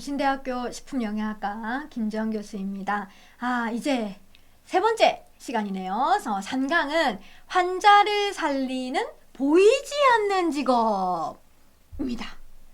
성신대학교 식품영양학과 김지연 교수입니다. 이제 세 번째 시간이네요. 그래서 3강은 환자를 살리는 보이지 않는 직업입니다.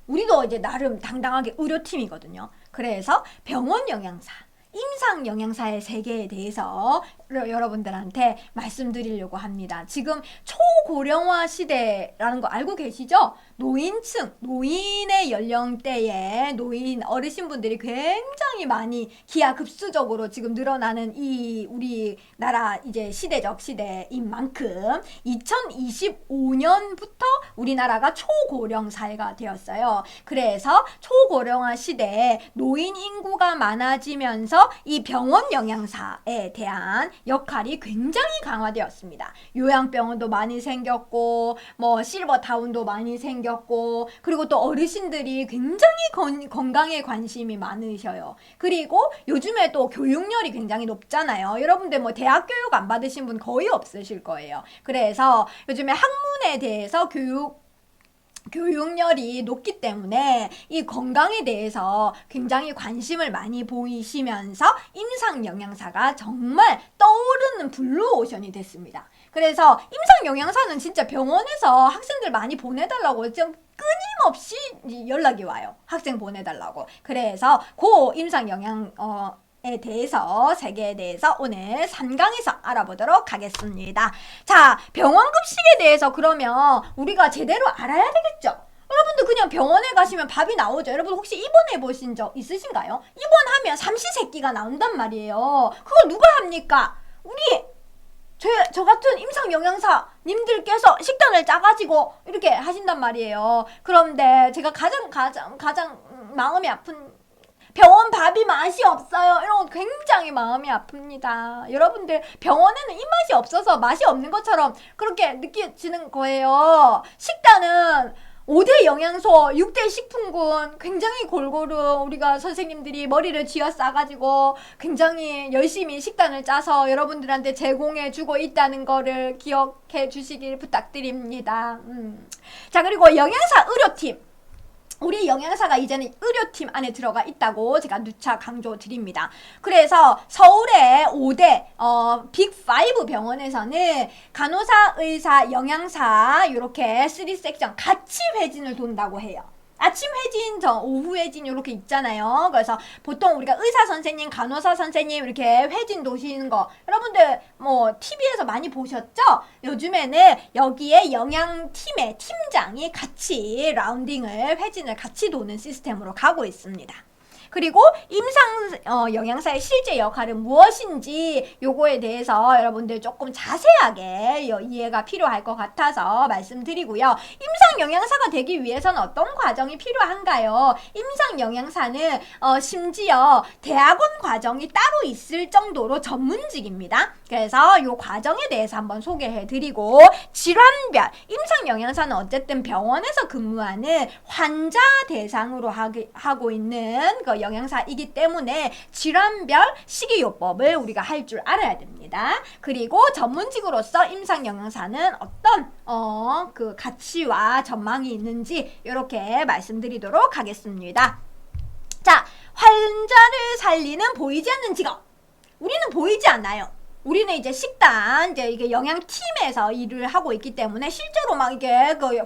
우리도 이제 나름 당당하게 의료팀이거든요. 그래서 병원 영양사, 임상 영양사의 세계에 대해서 여러분들한테 말씀드리려고 합니다. 지금 초고령화 시대라는 거 알고 계시죠? 노인층, 노인의 연령대에 노인 어르신분들이 굉장히 많이 기하급수적으로 지금 늘어나는 이 우리나라 이제 시대적 시대인 만큼 2025년부터 우리나라가 초고령 사회가 되었어요. 그래서 초고령화 시대에 노인 인구가 많아지면서 이 병원 영양사에 대한 역할이 굉장히 강화되었습니다. 요양병원도 많이 생겼고 실버타운도 많이 생겼고, 그리고 또 어르신들이 굉장히 건강에 관심이 많으셔요. 그리고 요즘에 또 교육열이 굉장히 높잖아요. 여러분들 대학 교육 안 받으신 분 거의 없으실 거예요. 그래서 요즘에 학문에 대해서 교육열이 높기 때문에 이 건강에 대해서 굉장히 관심을 많이 보이시면서 임상 영양사가 정말 떠오르는 블루오션이 됐습니다. 그래서 임상 영양사는 진짜 병원에서 학생들 많이 보내달라고 좀 끊임없이 연락이 와요. 학생 보내달라고. 그래서 그 임상 영양에 대해서 세계에 대해서 오늘 3강에서 알아보도록 하겠습니다. 자, 병원 급식에 대해서 그러면 우리가 제대로 알아야 되겠죠? 여러분들 그냥 병원에 가시면 밥이 나오죠. 여러분 혹시 입원해 보신 적 있으신가요? 입원하면 삼시세끼가 나온단 말이에요. 그걸 누가 합니까? 저 같은 임상 영양사 님들께서 식단을 짜가지고 이렇게 하신단 말이에요. 그런데 제가 가장 마음이 아픈 병원 밥이 맛이 없어요. 이런 거 굉장히 마음이 아픕니다. 여러분들 병원에는 입맛이 없어서 맛이 없는 것처럼 그렇게 느껴지는 거예요. 식단은 5대 영양소, 6대 식품군 굉장히 골고루 우리가 선생님들이 머리를 쥐어 싸가지고 굉장히 열심히 식단을 짜서 여러분들한테 제공해 주고 있다는 거를 기억해 주시길 부탁드립니다. 자, 그리고 영양사 의료팀. 우리 영양사가 이제는 의료팀 안에 들어가 있다고 제가 누차 강조드립니다. 그래서 서울의 5대 빅5 병원에서는 간호사, 의사, 영양사 이렇게 3섹션 같이 회진을 돈다고 해요. 아침 회진, 오후 회진 이렇게 있잖아요. 그래서 보통 우리가 의사 선생님, 간호사 선생님 이렇게 회진 도시는 거 여러분들 TV에서 많이 보셨죠? 요즘에는 여기에 영양팀의 팀장이 같이 회진을 같이 도는 시스템으로 가고 있습니다. 그리고 임상 영양사의 실제 역할은 무엇인지 요거에 대해서 여러분들 조금 자세하게 이해가 필요할 것 같아서 말씀드리고요. 임상 영양사가 되기 위해서는 어떤 과정이 필요한가요? 임상 영양사는 심지어 대학원 과정이 따로 있을 정도로 전문직입니다. 그래서 요 과정에 대해서 한번 소개해드리고, 질환별 임상 영양사는 어쨌든 병원에서 근무하는 환자 대상으로 하고 있는 그 영양사이기 때문에 질환별 식이요법을 우리가 할 줄 알아야 됩니다. 그리고 전문직으로서 임상 영양사는 어떤 그 가치와 전망이 있는지 이렇게 말씀드리도록 하겠습니다. 자, 환자를 살리는 보이지 않는 직업. 우리는 보이지 않아요. 우리는 이제 식단, 이게 영양팀에서 일을 하고 있기 때문에 실제로 이게 그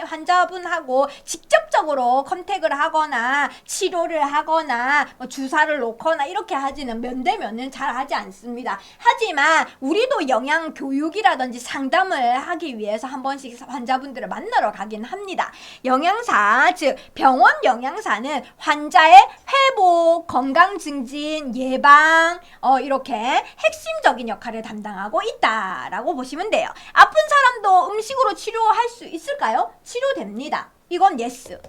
환자분하고 직접적으로 컨택을 하거나 치료를 하거나 주사를 놓거나 이렇게 하지는 면대면은 잘 하지 않습니다. 하지만 우리도 영양 교육이라든지 상담을 하기 위해서 한 번씩 환자분들을 만나러 가긴 합니다. 영양사, 즉 병원 영양사는 환자의 회복, 건강 증진, 예방, 이렇게 핵심적인 역할을 담당하고 있다라고 보시면 돼요. 아픈 사람도 음식으로 치료할 수 있을까요? 치료됩니다. 이건 예스.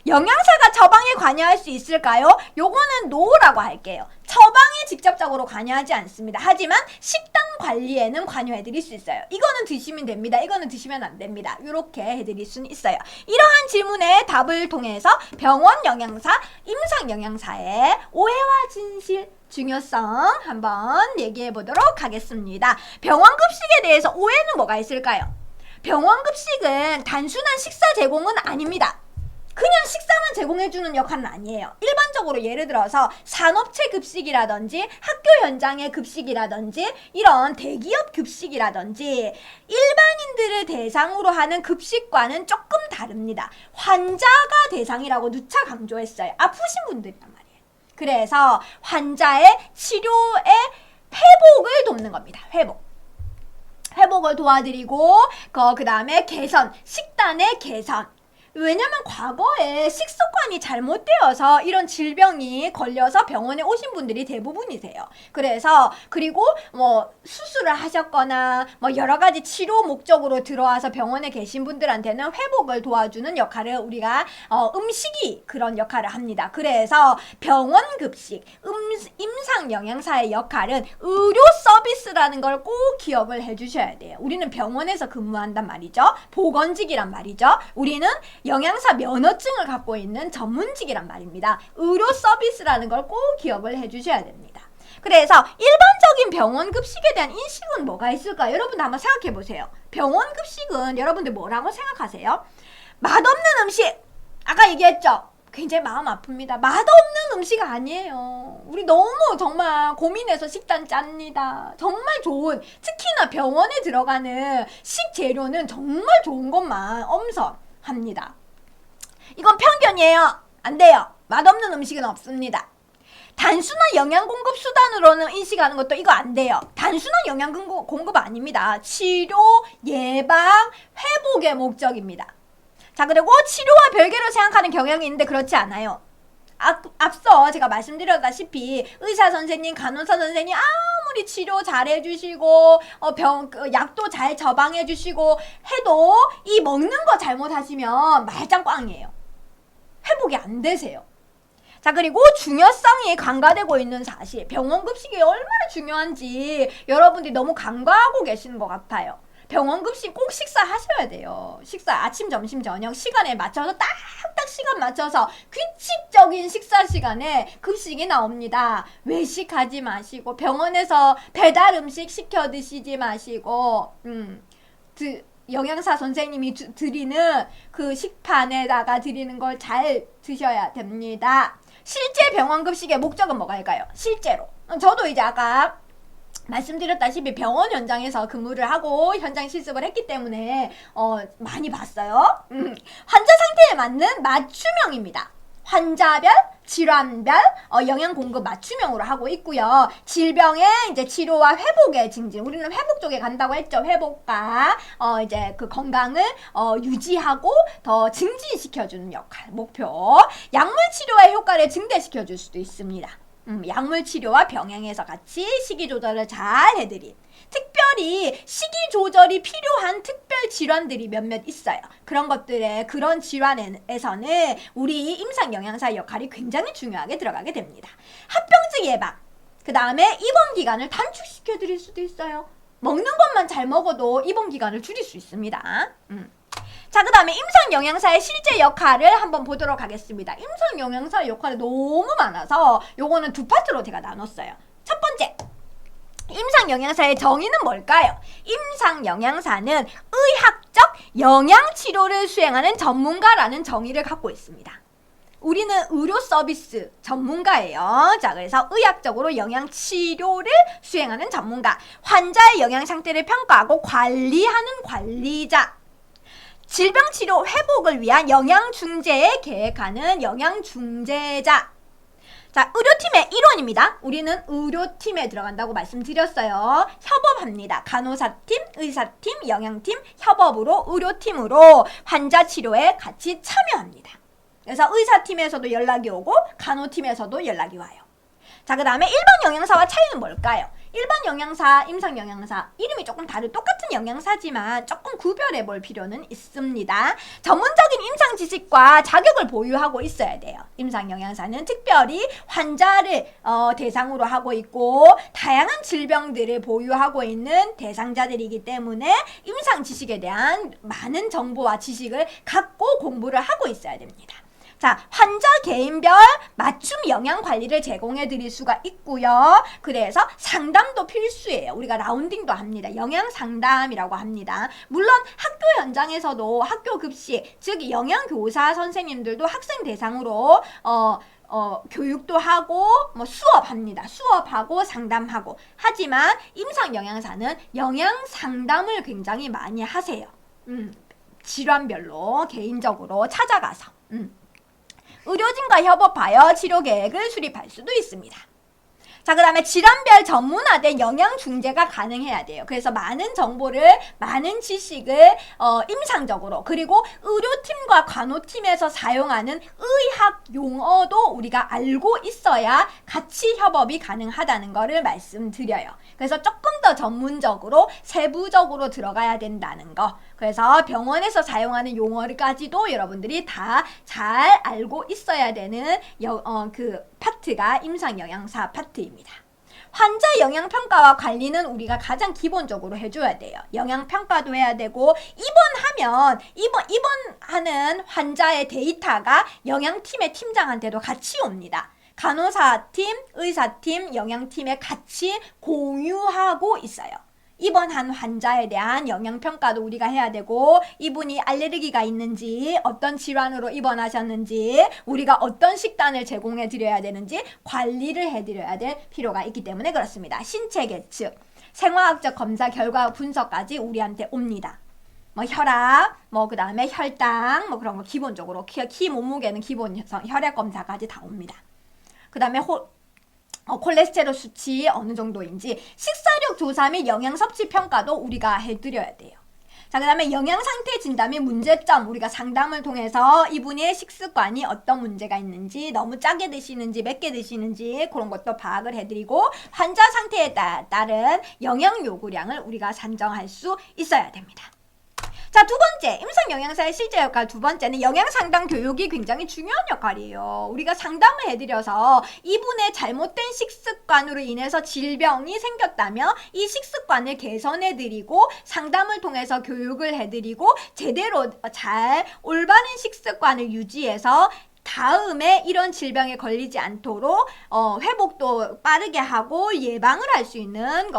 영양사가 처방에 관여할 수 있을까요? 요거는 노라고 할게요. 처방에 직접적으로 관여하지 않습니다. 하지만 식단 관리에는 관여해드릴 수 있어요. 이거는 드시면 됩니다. 이거는 드시면 안 됩니다. 이렇게 해드릴 수는 있어요. 이러한 질문의 답을 통해서 병원 영양사, 임상 영양사의 오해와 진실, 중요성 한번 얘기해 보도록 하겠습니다. 병원 급식에 대해서 오해는 뭐가 있을까요? 병원 급식은 단순한 식사 제공은 아닙니다. 그냥 식사만 제공해주는 역할은 아니에요. 일반적으로 예를 들어서 산업체 급식이라든지 학교 현장의 급식이라든지 이런 대기업 급식이라든지 일반인들을 대상으로 하는 급식과는 조금 다릅니다. 환자가 대상이라고 누차 강조했어요. 아프신 분들이란 말이에요. 그래서 환자의 치료의 회복을 돕는 겁니다. 회복을 도와드리고 그 다음에 개선, 식단의 개선. 왜냐면 과거에 식습관이 잘못되어서 이런 질병이 걸려서 병원에 오신 분들이 대부분이세요. 그래서 그리고 뭐 수술을 하셨거나 뭐 여러 가지 치료 목적으로 들어와서 병원에 계신 분들한테는 회복을 도와주는 역할을 우리가 음식이 그런 역할을 합니다. 그래서 병원 급식, 임상 영양사의 역할은 의료 서비스라는 걸 꼭 기억을 해주셔야 돼요. 우리는 병원에서 근무한단 말이죠. 보건직이란 말이죠. 우리는 영양사 면허증을 갖고 있는 전문직이란 말입니다. 의료 서비스라는 걸 꼭 기억을 해주셔야 됩니다. 그래서 일반적인 병원 급식에 대한 인식은 뭐가 있을까요? 여러분들 한번 생각해 보세요. 병원 급식은 여러분들 뭐라고 생각하세요? 맛없는 음식! 아까 얘기했죠? 굉장히 마음 아픕니다. 맛없는 음식 아니에요. 우리 너무 정말 고민해서 식단 짭니다. 정말 좋은, 특히나 병원에 들어가는 식재료는 정말 좋은 것만 엄선합니다. 이건 편견이에요. 안 돼요. 맛없는 음식은 없습니다. 단순한 영양 공급 수단으로는 인식하는 것도 이거 안 돼요. 단순한 영양 공급 아닙니다. 치료, 예방, 회복의 목적입니다. 자, 그리고 치료와 별개로 생각하는 경향이 있는데 그렇지 않아요. 앞서 제가 말씀드렸다시피 의사 선생님, 간호사 선생님 아무리 치료 잘 해주시고 약도 잘 처방해 주시고 해도 이 먹는 거 잘못하시면 말짱 꽝이에요. 회복이 안 되세요. 자, 그리고 중요성이 간과되고 있는 사실, 병원 급식이 얼마나 중요한지 여러분들이 너무 간과하고 계시는 것 같아요. 병원 급식 꼭 식사하셔야 돼요. 식사 아침, 점심, 저녁 시간에 맞춰서 딱딱 시간 맞춰서 규칙적인 식사 시간에 급식이 나옵니다. 외식하지 마시고 병원에서 배달 음식 시켜 드시지 마시고 영양사 선생님이 드리는 그 식판에다가 드리는 걸 잘 드셔야 됩니다. 실제 병원 급식의 목적은 뭐가일까요? 실제로 저도 이제 아까 말씀드렸다시피 병원 현장에서 근무를 하고 현장 실습을 했기 때문에 많이 봤어요. 환자 상태에 맞는 맞춤형입니다. 환자별, 질환별 영양 공급 맞춤형으로 하고 있고요. 질병의 이제 치료와 회복의 증진. 우리는 회복 쪽에 간다고 했죠. 회복과 이제 그 건강을 유지하고 더 증진시켜주는 역할, 목표. 약물 치료의 효과를 증대시켜 줄 수도 있습니다. 약물 치료와 병행해서 같이 식이 조절을 잘 해드린, 특별히 식이 조절이 필요한 특별 질환들이 몇몇 있어요. 그런 것들의 그런 질환에서는 우리 임상 영양사의 역할이 굉장히 중요하게 들어가게 됩니다. 합병증 예방, 그 다음에 입원 기간을 단축시켜 드릴 수도 있어요. 먹는 것만 잘 먹어도 입원 기간을 줄일 수 있습니다. 자, 그 다음에 임상 영양사의 실제 역할을 한번 보도록 하겠습니다. 임상 영양사의 역할이 너무 많아서 요거는 두 파트로 제가 나눴어요. 첫 번째, 임상 영양사의 정의는 뭘까요? 임상 영양사는 의학적 영양 치료를 수행하는 전문가라는 정의를 갖고 있습니다. 우리는 의료 서비스 전문가예요. 자, 그래서 의학적으로 영양 치료를 수행하는 전문가, 환자의 영양 상태를 평가하고 관리하는 관리자, 질병치료 회복을 위한 영양중재에 계획하는 영양중재자. 자, 의료팀의 일원입니다. 우리는 의료팀에 들어간다고 말씀드렸어요. 협업합니다. 간호사팀, 의사팀, 영양팀 협업으로 의료팀으로 환자 치료에 같이 참여합니다. 그래서 의사팀에서도 연락이 오고 간호팀에서도 연락이 와요. 자, 그 다음에 일반 영양사와 차이는 뭘까요? 일반 영양사, 임상 영양사 이름이 조금 다른 똑같은 영양사지만 조금 구별해 볼 필요는 있습니다. 전문적인 임상 지식과 자격을 보유하고 있어야 돼요. 임상 영양사는 특별히 환자를 대상으로 하고 있고 다양한 질병들을 보유하고 있는 대상자들이기 때문에 임상 지식에 대한 많은 정보와 지식을 갖고 공부를 하고 있어야 됩니다. 자, 환자 개인별 맞춤 영양 관리를 제공해 드릴 수가 있고요. 그래서 상담도 필수예요. 우리가 라운딩도 합니다. 영양 상담이라고 합니다. 물론 학교 현장에서도 학교 급식, 즉 영양 교사 선생님들도 학생 대상으로 교육도 하고 뭐 수업합니다. 수업하고 상담하고. 하지만 임상 영양사는 영양 상담을 굉장히 많이 하세요. 질환별로 개인적으로 찾아가서 의료진과 협업하여 치료 계획을 수립할 수도 있습니다. 자, 그 다음에 질환별 전문화된 영양 중재가 가능해야 돼요. 그래서 많은 정보를, 많은 지식을 임상적으로, 그리고 의료팀과 간호팀에서 사용하는 의학 용어도 우리가 알고 있어야 같이 협업이 가능하다는 것을 말씀드려요. 그래서 조금 더 전문적으로, 세부적으로 들어가야 된다는 거. 그래서 병원에서 사용하는 용어까지도 여러분들이 다 잘 알고 있어야 되는 그 파트가 임상영양사 파트입니다. 환자 영양평가와 관리는 우리가 가장 기본적으로 해줘야 돼요. 영양평가도 해야 되고, 입원하는 환자의 데이터가 영양팀의 팀장한테도 같이 옵니다. 간호사팀, 의사팀, 영양팀에 같이 공유하고 있어요. 입원한 환자에 대한 영양평가도 우리가 해야 되고, 이분이 알레르기가 있는지, 어떤 질환으로 입원하셨는지, 우리가 어떤 식단을 제공해 드려야 되는지 관리를 해드려야 될 필요가 있기 때문에 그렇습니다. 신체 계측, 생화학적 검사 결과 분석까지 우리한테 옵니다. 뭐 혈압, 뭐 그 다음에 혈당, 뭐 그런 거 기본적으로 키 몸무게는 기본 혈액 검사까지 다 옵니다. 그 다음에 콜레스테롤 수치 어느 정도인지 식사력 조사 및 영양 섭취 평가도 우리가 해드려야 돼요. 자, 그 다음에 영양 상태 진단 및 문제점, 우리가 상담을 통해서 이분의 식습관이 어떤 문제가 있는지, 너무 짜게 드시는지 맵게 드시는지 그런 것도 파악을 해드리고, 환자 상태에 따른 영양 요구량을 우리가 산정할 수 있어야 됩니다. 자, 두 번째, 임상 영양사의 실제 역할 두 번째는 영양 상담 교육이 굉장히 중요한 역할이에요. 우리가 상담을 해드려서 이분의 잘못된 식습관으로 인해서 질병이 생겼다면 이 식습관을 개선해드리고, 상담을 통해서 교육을 해드리고, 제대로 잘 올바른 식습관을 유지해서 다음에 이런 질병에 걸리지 않도록 회복도 빠르게 하고 예방을 할 수 있는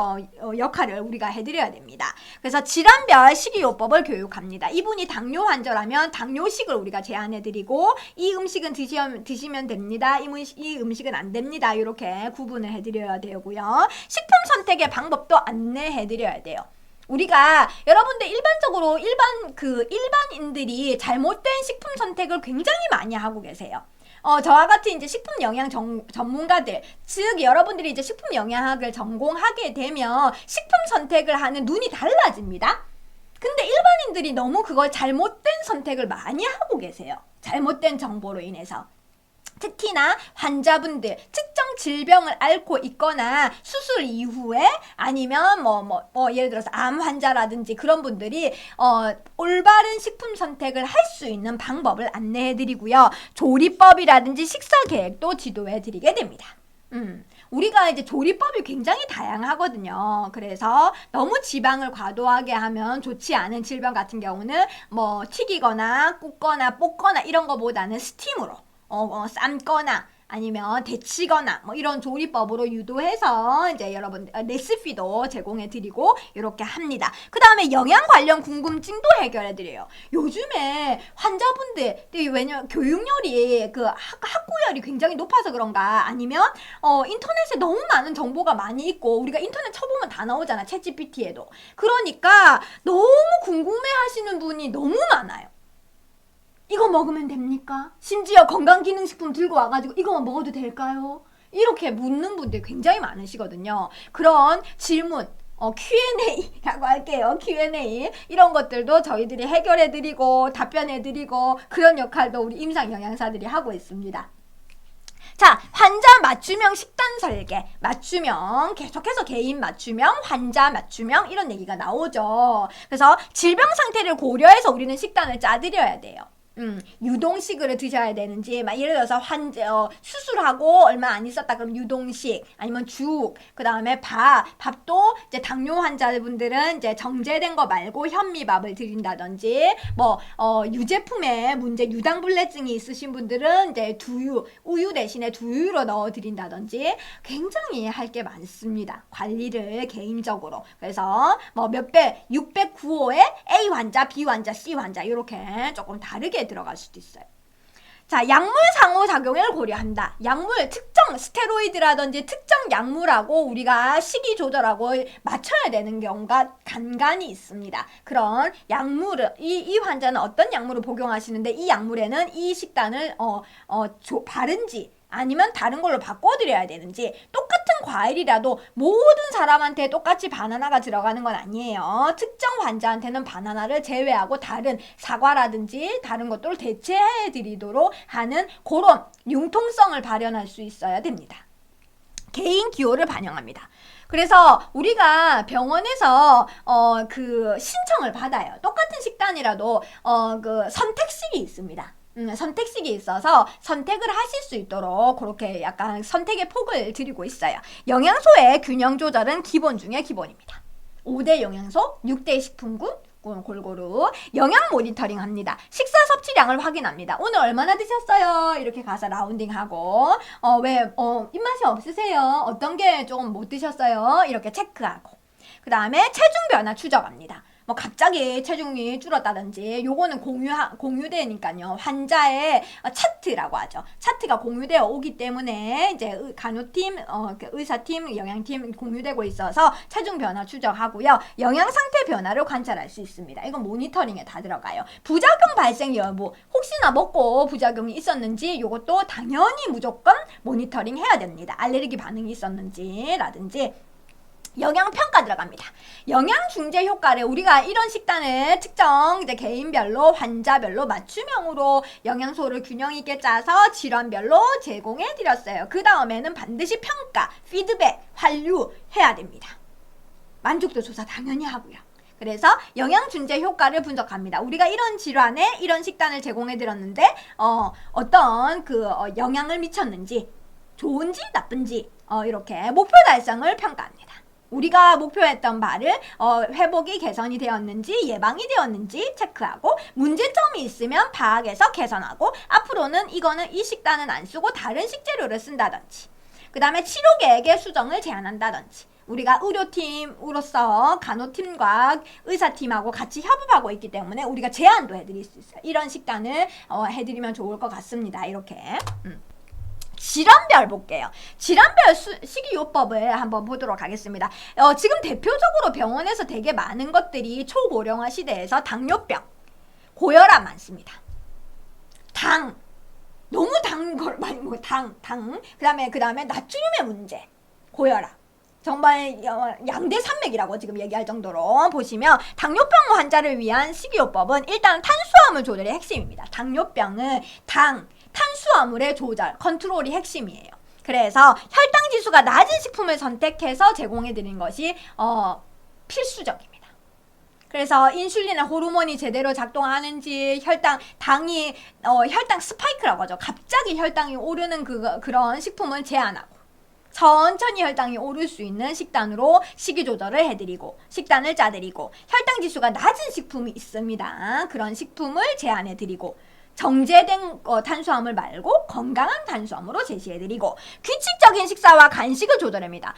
역할을 우리가 해드려야 됩니다. 그래서 질환별 식이요법을 교육합니다. 이분이 당뇨 환자라면 당뇨식을 우리가 제안해드리고, 이 음식은 드시면 됩니다. 이 음식은 안 됩니다. 이렇게 구분을 해드려야 되고요. 식품 선택의 방법도 안내해드려야 돼요. 우리가 여러분들 일반적으로 일반인들이 잘못된 식품 선택을 굉장히 많이 하고 계세요. 저와 같은 이제 식품 영양 전문가들, 즉 여러분들이 이제 식품 영양학을 전공하게 되면 식품 선택을 하는 눈이 달라집니다. 근데 일반인들이 너무 그걸 잘못된 선택을 많이 하고 계세요. 잘못된 정보로 인해서. 특히나 환자분들, 특정 질병을 앓고 있거나 수술 이후에 아니면 예를 들어서 암 환자라든지 그런 분들이 올바른 식품 선택을 할 수 있는 방법을 안내해 드리고요. 조리법이라든지 식사 계획도 지도해 드리게 됩니다. 우리가 이제 조리법이 굉장히 다양하거든요. 그래서 너무 지방을 과도하게 하면 좋지 않은 질병 같은 경우는 뭐 튀기거나 굽거나 볶거나 이런 거보다는 스팀으로 삶거나 아니면 데치거나 뭐 이런 조리법으로 유도해서 이제 여러분 레시피도 제공해 드리고 이렇게 합니다. 그 다음에 영양 관련 궁금증도 해결해 드려요. 요즘에 환자분들, 왜냐면 교육열이 학구열이 굉장히 높아서 그런가, 아니면 인터넷에 너무 많은 정보가 많이 있고, 우리가 인터넷 쳐보면 다 나오잖아, 챗GPT에도. 그러니까 너무 궁금해 하시는 분이 너무 많아요. 이거 먹으면 됩니까? 심지어 건강기능식품 들고 와가지고 이거만 먹어도 될까요? 이렇게 묻는 분들 굉장히 많으시거든요. 그런 질문, Q&A라고 할게요. Q&A 이런 것들도 저희들이 해결해드리고 답변해드리고 그런 역할도 우리 임상영양사들이 하고 있습니다. 자, 환자 맞춤형 식단 설계, 맞춤형, 계속해서 개인 맞춤형, 환자 맞춤형 이런 얘기가 나오죠. 그래서 질병 상태를 고려해서 우리는 식단을 짜드려야 돼요. 유동식으로 드셔야 되는지, 막 예를 들어서 수술하고 얼마 안 있었다 그럼 유동식, 아니면 죽, 그 다음에 밥도 이제 당뇨 환자분들은 이제 정제된 거 말고 현미밥을 드린다든지, 유제품에 유당불내증이 있으신 분들은 이제 우유 대신에 두유로 넣어 드린다든지, 굉장히 할 게 많습니다. 관리를 개인적으로. 그래서 600, 9호에 A 환자, B 환자, C 환자 이렇게 조금 다르게 들어갈 수도 있어요. 자, 약물 상호작용을 고려한다. 약물, 특정 스테로이드라든지 특정 약물하고 우리가 식이 조절하고 맞춰야 되는 경우가 간간히 있습니다. 그런 약물을, 이 환자는 어떤 약물을 복용하시는데 이 약물에는 이 식단을 바른지 아니면 다른 걸로 바꿔드려야 되는지, 똑같은 과일이라도 모든 사람한테 똑같이 바나나가 들어가는 건 아니에요. 특정 환자한테는 바나나를 제외하고 다른 사과라든지 다른 것들을 대체해 드리도록 하는 그런 융통성을 발현할 수 있어야 됩니다. 개인 기호를 반영합니다. 그래서 우리가 병원에서 그 신청을 받아요. 똑같은 식단이라도 그 선택식이 있습니다. 선택식이 있어서 선택을 하실 수 있도록 그렇게 약간 선택의 폭을 드리고 있어요. 영양소의 균형 조절은 기본 중에 기본입니다. 5대 영양소, 6대 식품군, 골고루 영양 모니터링 합니다. 식사 섭취량을 확인합니다. 오늘 얼마나 드셨어요? 이렇게 가서 라운딩하고, 입맛이 없으세요? 어떤 게 조금 못 드셨어요? 이렇게 체크하고, 그 다음에 체중 변화 추적합니다. 갑자기 체중이 줄었다든지, 요거는 공유되니까요. 환자의 차트라고 하죠. 차트가 공유되어 오기 때문에 이제 간호팀, 의사팀, 영양팀 공유되고 있어서 체중 변화 추적하고요. 영양 상태 변화를 관찰할 수 있습니다. 이건 모니터링에 다 들어가요. 부작용 발생 여부, 혹시나 먹고 부작용이 있었는지 요것도 당연히 무조건 모니터링 해야 됩니다. 알레르기 반응이 있었는지라든지. 영양평가 들어갑니다. 영양중재 효과를 우리가 이런 식단을 특정 이제 개인별로 환자별로 맞춤형으로 영양소를 균형 있게 짜서 질환별로 제공해 드렸어요. 그 다음에는 반드시 평가, 피드백, 환류해야 됩니다. 만족도 조사 당연히 하고요. 그래서 영양중재 효과를 분석합니다. 우리가 이런 질환에 이런 식단을 제공해 드렸는데 어떤 영향을 미쳤는지, 좋은지 나쁜지 이렇게 목표 달성을 평가합니다. 우리가 목표했던 바를 회복이 개선이 되었는지 예방이 되었는지 체크하고, 문제점이 있으면 파악해서 개선하고, 앞으로는 이 식단은 안 쓰고 다른 식재료를 쓴다든지, 그 다음에 치료 계획의 수정을 제안한다든지, 우리가 의료팀으로서 간호팀과 의사팀하고 같이 협업하고 있기 때문에 우리가 제안도 해드릴 수 있어요. 이런 식단을 해드리면 좋을 것 같습니다. 이렇게. 질환별 볼게요. 질환별 식이요법을 한번 보도록 하겠습니다. 지금 대표적으로 병원에서 되게 많은 것들이 초고령화 시대에서 당뇨병, 고혈압 많습니다. 너무 단 걸 많이 먹어. 그 다음에 나트륨의 문제, 고혈압. 정말 양대 산맥이라고 지금 얘기할 정도로 보시면, 당뇨병 환자를 위한 식이요법은 일단 탄수화물 조절이 핵심입니다. 당뇨병은 탄수화물의 조절, 컨트롤이 핵심이에요. 그래서 혈당 지수가 낮은 식품을 선택해서 제공해 드리는 것이 필수적입니다. 그래서 인슐린의 호르몬이 제대로 작동하는지, 혈당 스파이크라고 하죠. 갑자기 혈당이 오르는 그런 식품을 제한하고, 천천히 혈당이 오를 수 있는 식단으로 식이 조절을 해드리고, 식단을 짜드리고, 혈당 지수가 낮은 식품이 있습니다. 그런 식품을 제한해드리고, 정제된 탄수화물 말고 건강한 탄수화물로 제시해드리고, 규칙적인 식사와 간식을 조절합니다.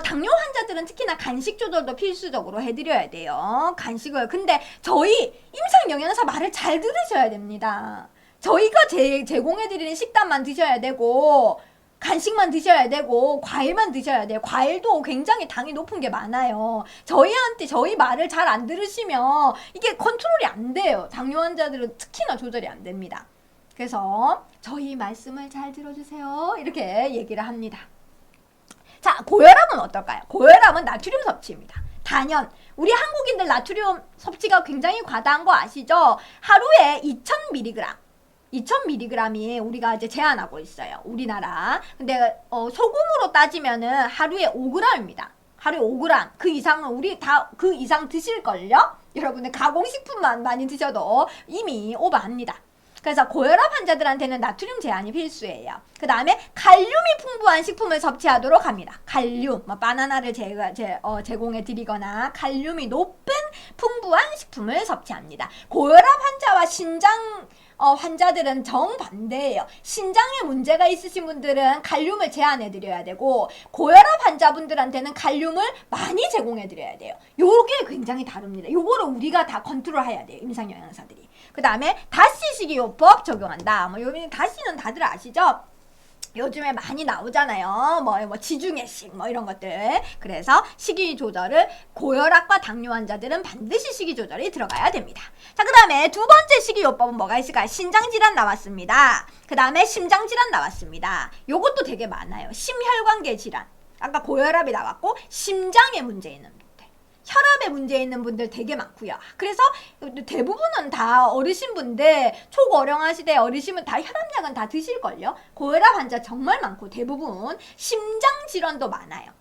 당뇨 환자들은 특히나 간식 조절도 필수적으로 해드려야 돼요. 간식을. 근데 저희 임상영양사 말을 잘 들으셔야 됩니다. 저희가 제공해드리는 식단만 드셔야 되고, 간식만 드셔야 되고, 과일만 드셔야 돼요. 과일도 굉장히 당이 높은 게 많아요. 저희 말을 잘 안 들으시면 이게 컨트롤이 안 돼요. 당뇨 환자들은 특히나 조절이 안 됩니다. 그래서 저희 말씀을 잘 들어주세요. 이렇게 얘기를 합니다. 자, 고혈압은 어떨까요? 고혈압은 나트륨 섭취입니다. 단연 우리 한국인들 나트륨 섭취가 굉장히 과다한 거 아시죠? 하루에 2000mg이 우리가 이제 제한하고 있어요. 우리나라. 근데 소금으로 따지면은 하루에 5g입니다. 하루에 5g. 그 이상은 우리 다 그 이상 드실걸요? 여러분들 가공식품만 많이 드셔도 이미 오버합니다. 그래서 고혈압 환자들한테는 나트륨 제한이 필수예요. 그 다음에 칼륨이 풍부한 식품을 섭취하도록 합니다. 칼륨, 뭐 바나나를 제공해 드리거나 칼륨이 높은 풍부한 식품을 섭취합니다. 고혈압 환자와 신장 환자들은 정반대예요. 신장에 문제가 있으신 분들은 칼륨을 제한해 드려야 되고 고혈압 환자분들한테는 칼륨을 많이 제공해 드려야 돼요. 요게 굉장히 다릅니다. 요거를 우리가 다 컨트롤해야 돼요. 임상 영양사들이. 그 다음에 다시 식이요법 적용한다. 뭐 요즘 다시는 다들 아시죠? 요즘에 많이 나오잖아요. 뭐 지중해식 뭐 이런 것들. 그래서 식이 조절을 고혈압과 당뇨 환자들은 반드시 식이 조절이 들어가야 됩니다. 자, 그 다음에 두 번째 식이요법은 뭐가 있을까요? 신장질환 나왔습니다. 그 다음에 심장질환 나왔습니다. 요것도 되게 많아요. 심혈관계 질환. 아까 고혈압이 나왔고 심장에 문제 있는 혈압에 문제 있는 분들 되게 많고요. 그래서 대부분은 다 어르신분들 초고령화 시대 어르신은 다 혈압약은 다 드실걸요. 고혈압 환자 정말 많고 대부분 심장질환도 많아요.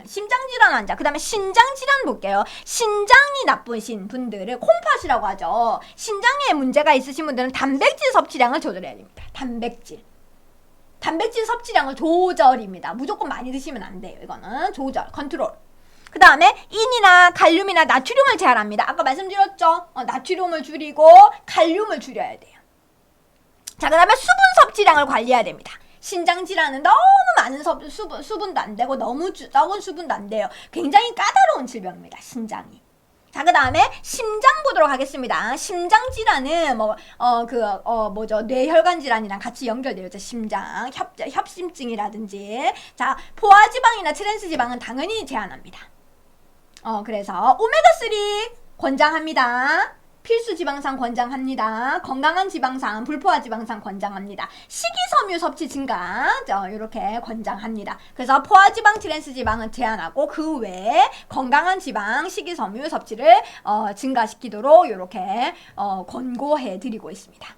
심장질환 환자. 그 다음에 신장질환 볼게요. 신장이 나쁘신 분들을 콩팥이라고 하죠. 신장에 문제가 있으신 분들은 단백질 섭취량을 조절해야 됩니다. 단백질 섭취량을 조절입니다. 무조건 많이 드시면 안 돼요. 이거는 조절, 컨트롤. 그 다음에 인이나 칼륨이나 나트륨을 제한합니다. 아까 말씀드렸죠? 나트륨을 줄이고 칼륨을 줄여야 돼요. 자, 그 다음에 수분 섭취량을 관리해야 됩니다. 신장질환은 너무 많은 수분도 안 되고 너무 적은 수분도 안 돼요. 굉장히 까다로운 질병입니다. 신장이. 자, 그 다음에 심장 보도록 하겠습니다. 심장질환은 뇌혈관 질환이랑 같이 연결되어 있죠. 심장, 협심증이라든지. 자, 포화지방이나 트랜스지방은 당연히 제한합니다. 그래서 오메가3 권장합니다. 필수 지방산 권장합니다. 건강한 지방산, 불포화 지방산 권장합니다. 식이섬유 섭취 증가, 이렇게 권장합니다. 그래서 포화지방, 트랜스지방은 제한하고 그 외에 건강한 지방, 식이섬유 섭취를 증가시키도록 이렇게 권고해 드리고 있습니다.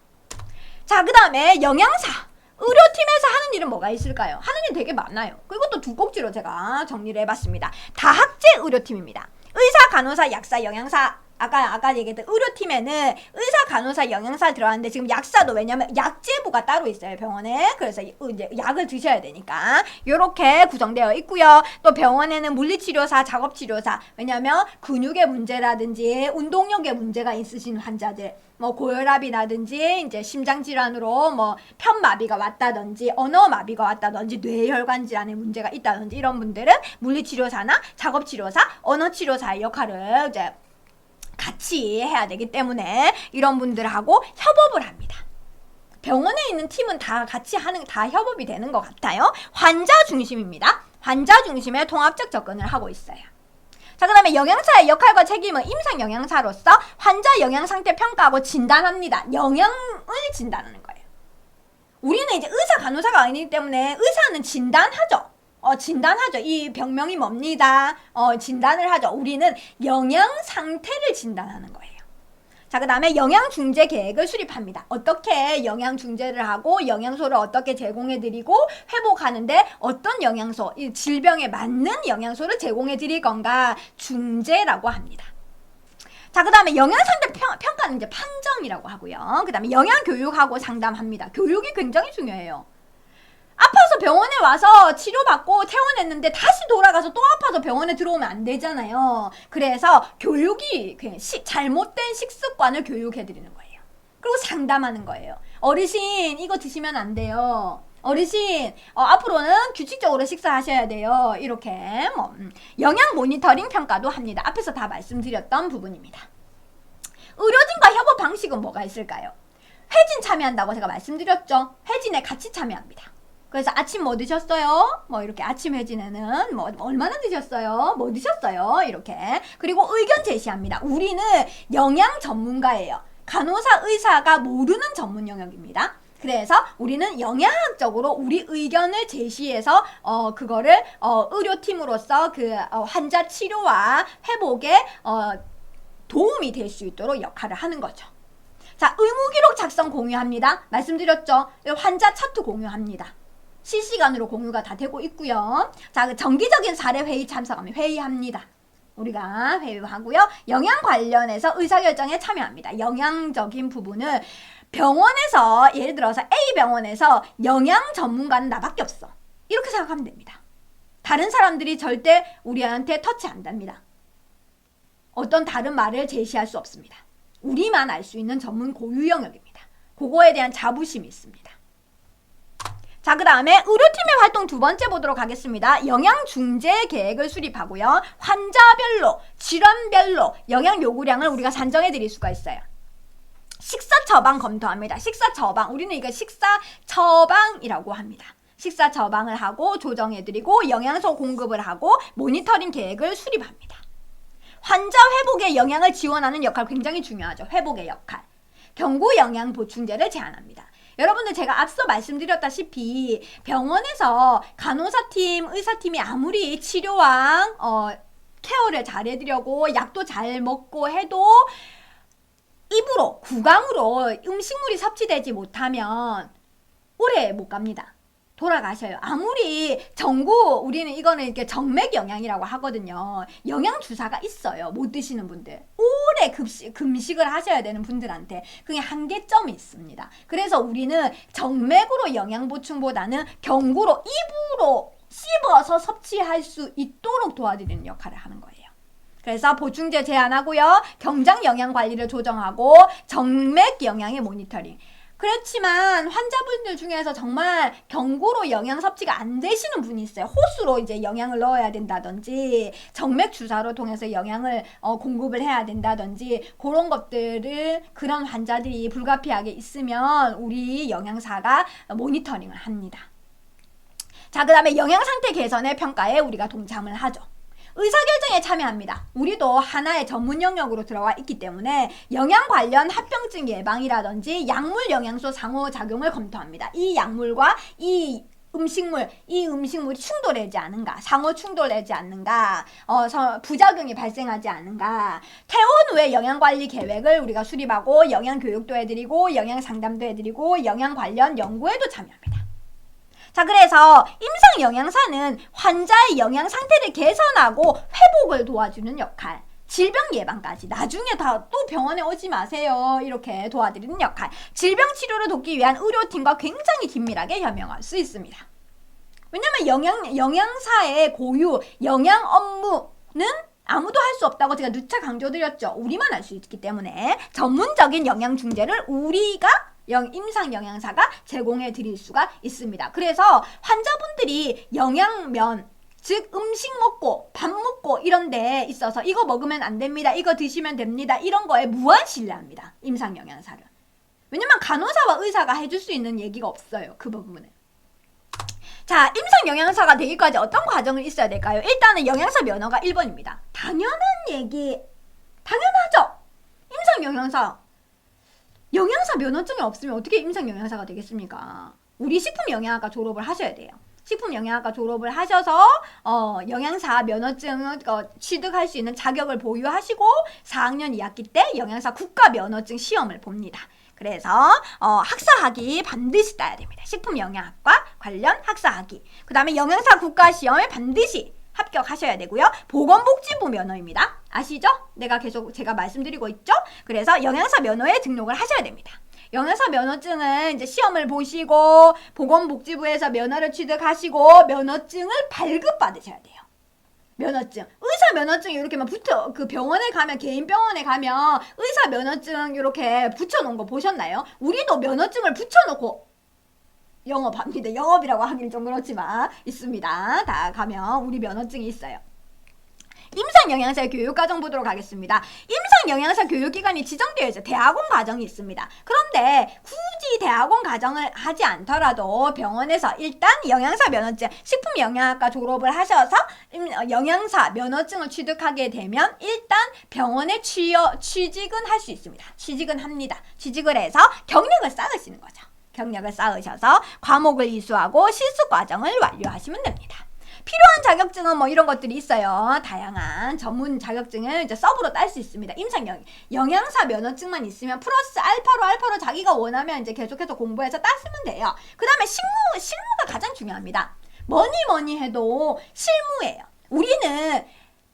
자, 그 다음에 영양사. 의료팀에서 하는 일은 뭐가 있을까요? 하는 일 되게 많아요. 이것도 두 꼭지로 제가 정리를 해봤습니다. 다학제 의료팀입니다. 의사, 간호사, 약사, 영양사. 아까 얘기했던 의료팀에는 의사, 간호사, 영양사 들어갔는데 지금 약사도 왜냐면 약제부가 따로 있어요, 병원에. 그래서 이제 약을 드셔야 되니까 요렇게 구성되어 있고요. 또 병원에는 물리치료사, 작업치료사. 왜냐면 근육의 문제라든지 운동력의 문제가 있으신 환자들, 뭐 고혈압이라든지 이제 심장질환으로 뭐 편마비가 왔다든지 언어마비가 왔다든지 뇌혈관 질환에 문제가 있다든지 이런 분들은 물리치료사나 작업치료사, 언어치료사의 역할을 이제 같이 해야 되기 때문에 이런 분들하고 협업을 합니다. 병원에 있는 팀은 다 같이 다 협업이 되는 것 같아요. 환자 중심입니다. 환자 중심의 통합적 접근을 하고 있어요. 자, 그 다음에 영양사의 역할과 책임은 임상 영양사로서 환자 영양 상태 평가하고 진단합니다. 영양을 진단하는 거예요. 우리는 이제 의사, 간호사가 아니기 때문에 의사는 진단하죠. 진단하죠. 이 병명이 뭡니다. 진단을 하죠. 우리는 영양 상태를 진단하는 거예요. 자, 그 다음에 영양중재 계획을 수립합니다. 어떻게 영양중재를 하고 영양소를 어떻게 제공해드리고 회복하는데 어떤 영양소, 이 질병에 맞는 영양소를 제공해드릴 건가 중재라고 합니다. 자, 그 다음에 영양상태 평가는 이제 판정이라고 하고요. 그 다음에 영양교육하고 상담합니다. 교육이 굉장히 중요해요. 아파서 병원에 와서 치료받고 퇴원했는데 다시 돌아가서 또 아파서 병원에 들어오면 안 되잖아요. 그래서 교육이 잘못된 식습관을 교육해드리는 거예요. 그리고 상담하는 거예요. 어르신 이거 드시면 안 돼요. 어르신 앞으로는 규칙적으로 식사하셔야 돼요. 이렇게 영양 모니터링 평가도 합니다. 앞에서 다 말씀드렸던 부분입니다. 의료진과 협업 방식은 뭐가 있을까요? 회진 참여한다고 제가 말씀드렸죠. 회진에 같이 참여합니다. 그래서 아침 뭐 드셨어요? 뭐 이렇게 아침 회진에는 뭐 얼마나 드셨어요? 뭐 드셨어요? 이렇게. 그리고 의견 제시합니다. 우리는 영양 전문가예요. 간호사, 의사가 모르는 전문 영역입니다. 그래서 우리는 영양학적으로 우리 의견을 제시해서 그거를 의료팀으로서 그 환자 치료와 회복에 도움이 될 수 있도록 역할을 하는 거죠. 자, 의무기록 작성 공유합니다. 말씀드렸죠? 환자 차트 공유합니다. 실시간으로 공유가 다 되고 있고요. 자, 정기적인 사례 회의 참석하면 회의합니다. 우리가 배우하고요. 영양 관련해서 의사결정에 참여합니다. 영양적인 부분을 병원에서 예를 들어서 A병원에서 영양 전문가는 나밖에 없어. 이렇게 생각하면 됩니다. 다른 사람들이 절대 우리한테 터치한답니다. 어떤 다른 말을 제시할 수 없습니다. 우리만 알 수 있는 전문 고유 영역입니다. 그거에 대한 자부심이 있습니다. 자, 그 다음에 의료팀의 활동 두 번째 보도록 하겠습니다. 영양중재 계획을 수립하고요. 환자별로, 질환별로 영양 요구량을 우리가 산정해 드릴 수가 있어요. 식사 처방 검토합니다. 식사 처방, 우리는 이거 식사 처방이라고 합니다. 식사 처방을 하고 조정해 드리고 영양소 공급을 하고 모니터링 계획을 수립합니다. 환자 회복에 영양을 지원하는 역할 굉장히 중요하죠. 회복의 역할. 경구 영양 보충제를 제안합니다. 여러분들 제가 앞서 말씀드렸다시피 병원에서 간호사팀, 의사팀이 아무리 치료와 케어를 잘해드리고 약도 잘 먹고 해도 입으로, 구강으로 음식물이 섭취되지 못하면 오래 못 갑니다. 돌아가셔요. 아무리 우리는 이거는 이렇게 정맥 영양이라고 하거든요. 영양 주사가 있어요. 못 드시는 분들. 오래 금식을 하셔야 되는 분들한테 그게 한계점이 있습니다. 그래서 우리는 정맥으로 영양 보충보다는 경구로 입으로 씹어서 섭취할 수 있도록 도와드리는 역할을 하는 거예요. 그래서 보충제 제한하고요. 경장 영양 관리를 조정하고 정맥 영양의 모니터링. 그렇지만 환자분들 중에서 정말 경구로 영양 섭취가 안 되시는 분이 있어요. 호수로 이제 영양을 넣어야 된다든지 정맥 주사로 통해서 영양을 공급을 해야 된다든지 그런 것들을 그런 환자들이 불가피하게 있으면 우리 영양사가 모니터링을 합니다. 자, 그 다음에 영양 상태 개선의 평가에 우리가 동참을 하죠. 의사결정에 참여합니다. 우리도 하나의 전문 영역으로 들어와 있기 때문에 영양 관련 합병증 예방이라든지 약물 영양소 상호작용을 검토합니다. 이 약물과 이 음식물이 충돌하지 않은가, 상호 충돌하지 않는가, 부작용이 발생하지 않은가, 퇴원 후에 영양관리 계획을 우리가 수립하고 영양교육도 해드리고 영양상담도 해드리고 영양 관련 연구에도 참여합니다. 자, 그래서 임상영양사는 환자의 영양 상태를 개선하고 회복을 도와주는 역할, 질병 예방까지 나중에 다 또 병원에 오지 마세요 이렇게 도와드리는 역할, 질병 치료를 돕기 위한 의료팀과 굉장히 긴밀하게 협력할 수 있습니다. 왜냐면 영양사의 고유 영양 업무는 아무도 할 수 없다고 제가 누차 강조드렸죠. 우리만 할 수 있기 때문에 전문적인 영양 중재를 우리가 임상 영양사가 제공해 드릴 수가 있습니다. 그래서 환자분들이 영양면, 즉 음식 먹고 밥 먹고 이런 데 있어서 이거 먹으면 안 됩니다, 이거 드시면 됩니다, 이런 거에 무한 신뢰합니다. 임상 영양사를. 왜냐면 간호사와 의사가 해줄 수 있는 얘기가 없어요. 그 부분은. 자, 임상 영양사가 되기까지 어떤 과정이 있어야 될까요? 일단은 영양사 면허가 1번입니다. 당연한 얘기, 당연하죠. 임상 영양사 면허증이 없으면 어떻게 임상 영양사가 되겠습니까? 우리 식품영양학과 졸업을 하셔야 돼요. 식품영양학과 졸업을 하셔서 영양사 면허증을 취득할 수 있는 자격을 보유하시고 4학년 2학기 때 영양사 국가 면허증 시험을 봅니다. 그래서 학사학위 반드시 따야 됩니다. 식품영양학과 관련 학사학위. 그 다음에 영양사 국가시험을 반드시 합격하셔야 되고요. 보건복지부 면허입니다. 아시죠? 제가 말씀드리고 있죠? 그래서 영양사 면허에 등록을 하셔야 됩니다. 영양사 면허증은 이제 시험을 보시고 보건복지부에서 면허를 취득하시고 면허증을 발급받으셔야 돼요. 면허증. 의사 면허증이 이렇게만 그 병원에 가면, 개인 병원에 가면 의사 면허증 이렇게 붙여놓은 거 보셨나요? 우리도 면허증을 붙여놓고 영업합니다. 영업이라고 하기는 좀 그렇지만 있습니다. 다 가면 우리 면허증이 있어요. 임상영양사 교육과정 보도록 하겠습니다. 임상영양사 교육기관이 지정되어 있죠. 대학원 과정이 있습니다. 그런데 굳이 대학원 과정을 하지 않더라도 병원에서 일단 영양사 면허증, 식품영양학과 졸업을 하셔서 영양사 면허증을 취득하게 되면 일단 병원에 취직은 할 수 있습니다. 취직은 합니다. 취직을 해서 경력을 쌓으시는 거죠. 경력을 쌓으셔서 과목을 이수하고 실습 과정을 완료하시면 됩니다. 필요한 자격증은 뭐 이런 것들이 있어요. 다양한 전문 자격증을 이제 서브로 딸 수 있습니다. 영양사 면허증만 있으면 플러스 알파로 자기가 원하면 이제 계속해서 공부해서 따시면 돼요. 그 다음에 실무가 가장 중요합니다. 뭐니 해도 실무예요. 우리는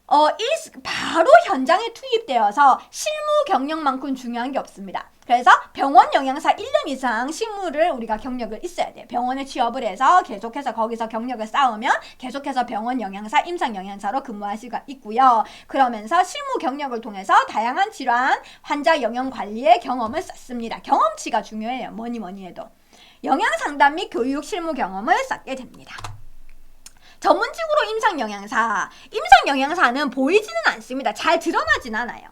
바로 현장에 투입되어서 실무 경력만큼 중요한 게 없습니다. 그래서 병원 영양사 1년 이상 실무를 우리가 경력을 있어야 돼요. 병원에 취업을 해서 계속해서 거기서 경력을 쌓으면 계속해서 병원 영양사, 임상 영양사로 근무할 수가 있고요. 그러면서 실무 경력을 통해서 다양한 질환, 환자 영양 관리의 경험을 쌓습니다. 경험치가 중요해요. 뭐니 해도. 영양 상담 및 교육 실무 경험을 쌓게 됩니다. 전문직으로 임상영양사. 임상영양사는 보이지는 않습니다. 잘 드러나진 않아요.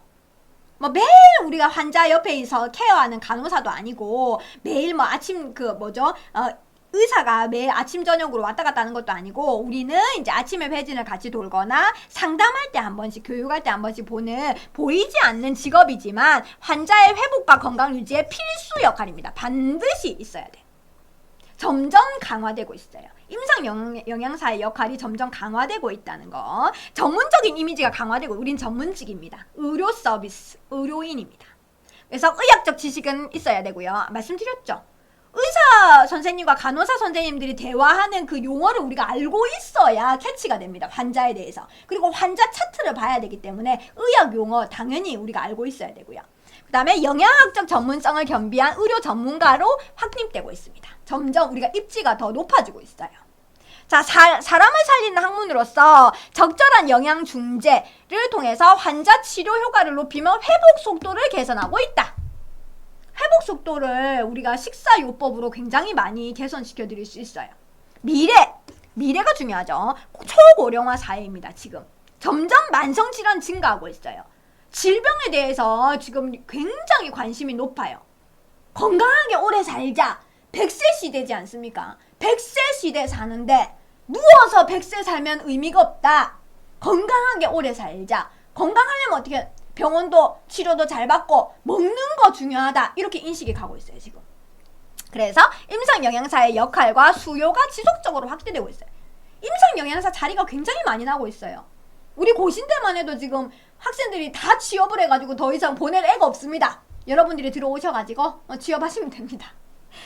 뭐 매일 우리가 환자 옆에 있어 케어하는 간호사도 아니고 매일 뭐 아침 의사가 매일 아침 저녁으로 왔다 갔다 하는 것도 아니고 우리는 이제 아침에 회진을 같이 돌거나 상담할 때 한 번씩 교육할 때 한 번씩 보는 보이지 않는 직업이지만 환자의 회복과 건강 유지의 필수 역할입니다. 반드시 있어야 돼. 점점 강화되고 있어요. 임상 영양사의 역할이 점점 강화되고 있다는 거. 전문적인 이미지가 강화되고 우린 전문직입니다. 의료 서비스, 의료인입니다. 그래서 의학적 지식은 있어야 되고요. 말씀드렸죠. 의사 선생님과 간호사 선생님들이 대화하는 그 용어를 우리가 알고 있어야 캐치가 됩니다. 환자에 대해서. 그리고 환자 차트를 봐야 되기 때문에 의학 용어 당연히 우리가 알고 있어야 되고요. 그 다음에 영양학적 전문성을 겸비한 의료 전문가로 확립되고 있습니다. 점점 우리가 입지가 더 높아지고 있어요. 자, 사람을 살리는 학문으로서 적절한 영양 중재를 통해서 환자 치료 효과를 높이며 회복 속도를 개선하고 있다. 회복 속도를 우리가 식사요법으로 굉장히 많이 개선시켜 드릴 수 있어요. 미래가 중요하죠. 초고령화 사회입니다. 지금 점점 만성질환 증가하고 있어요. 질병에 대해서 지금 굉장히 관심이 높아요. 건강하게 오래 살자. 100세 시대지 않습니까? 100세 시대 사는데 누워서 100세 살면 의미가 없다. 건강하게 오래 살자. 건강하려면 어떻게 병원도 치료도 잘 받고 먹는 거 중요하다. 이렇게 인식이 가고 있어요. 지금. 그래서 임상영양사의 역할과 수요가 지속적으로 확대되고 있어요. 임상영양사 자리가 굉장히 많이 나고 있어요. 우리 고신대만 해도 지금 학생들이 다 취업을 해가지고 더 이상 보낼 애가 없습니다. 여러분들이 들어오셔가지고 취업하시면 됩니다.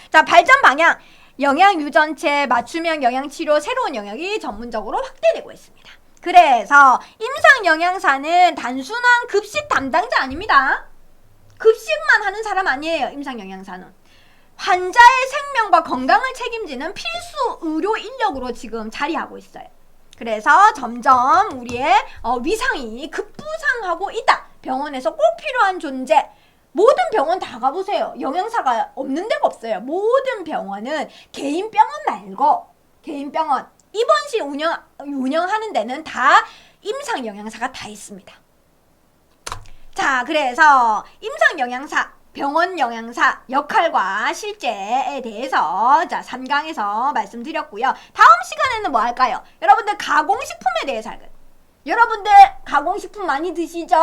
자, 발전 방향. 영양 유전체, 맞춤형 영양치료 새로운 영역이 전문적으로 확대되고 있습니다. 그래서 임상 영양사는 단순한 급식 담당자 아닙니다. 급식만 하는 사람 아니에요. 임상 영양사는 환자의 생명과 건강을 책임지는 필수 의료 인력으로 지금 자리하고 있어요. 그래서 점점 우리의 위상이 급부상하고 있다. 병원에서 꼭 필요한 존재. 모든 병원 다 가보세요. 영양사가 없는 데가 없어요. 모든 병원은 개인 병원 말고 개인 병원 입원실 운영하는 데는 다 임상 영양사가 다 있습니다. 자, 그래서 임상 영양사, 병원 영양사 역할과 실제에 대해서 3강에서 말씀드렸고요. 다음 시간에는 뭐 할까요? 여러분들 가공식품에 대해서 할 거예요. 여러분들 가공식품 많이 드시죠?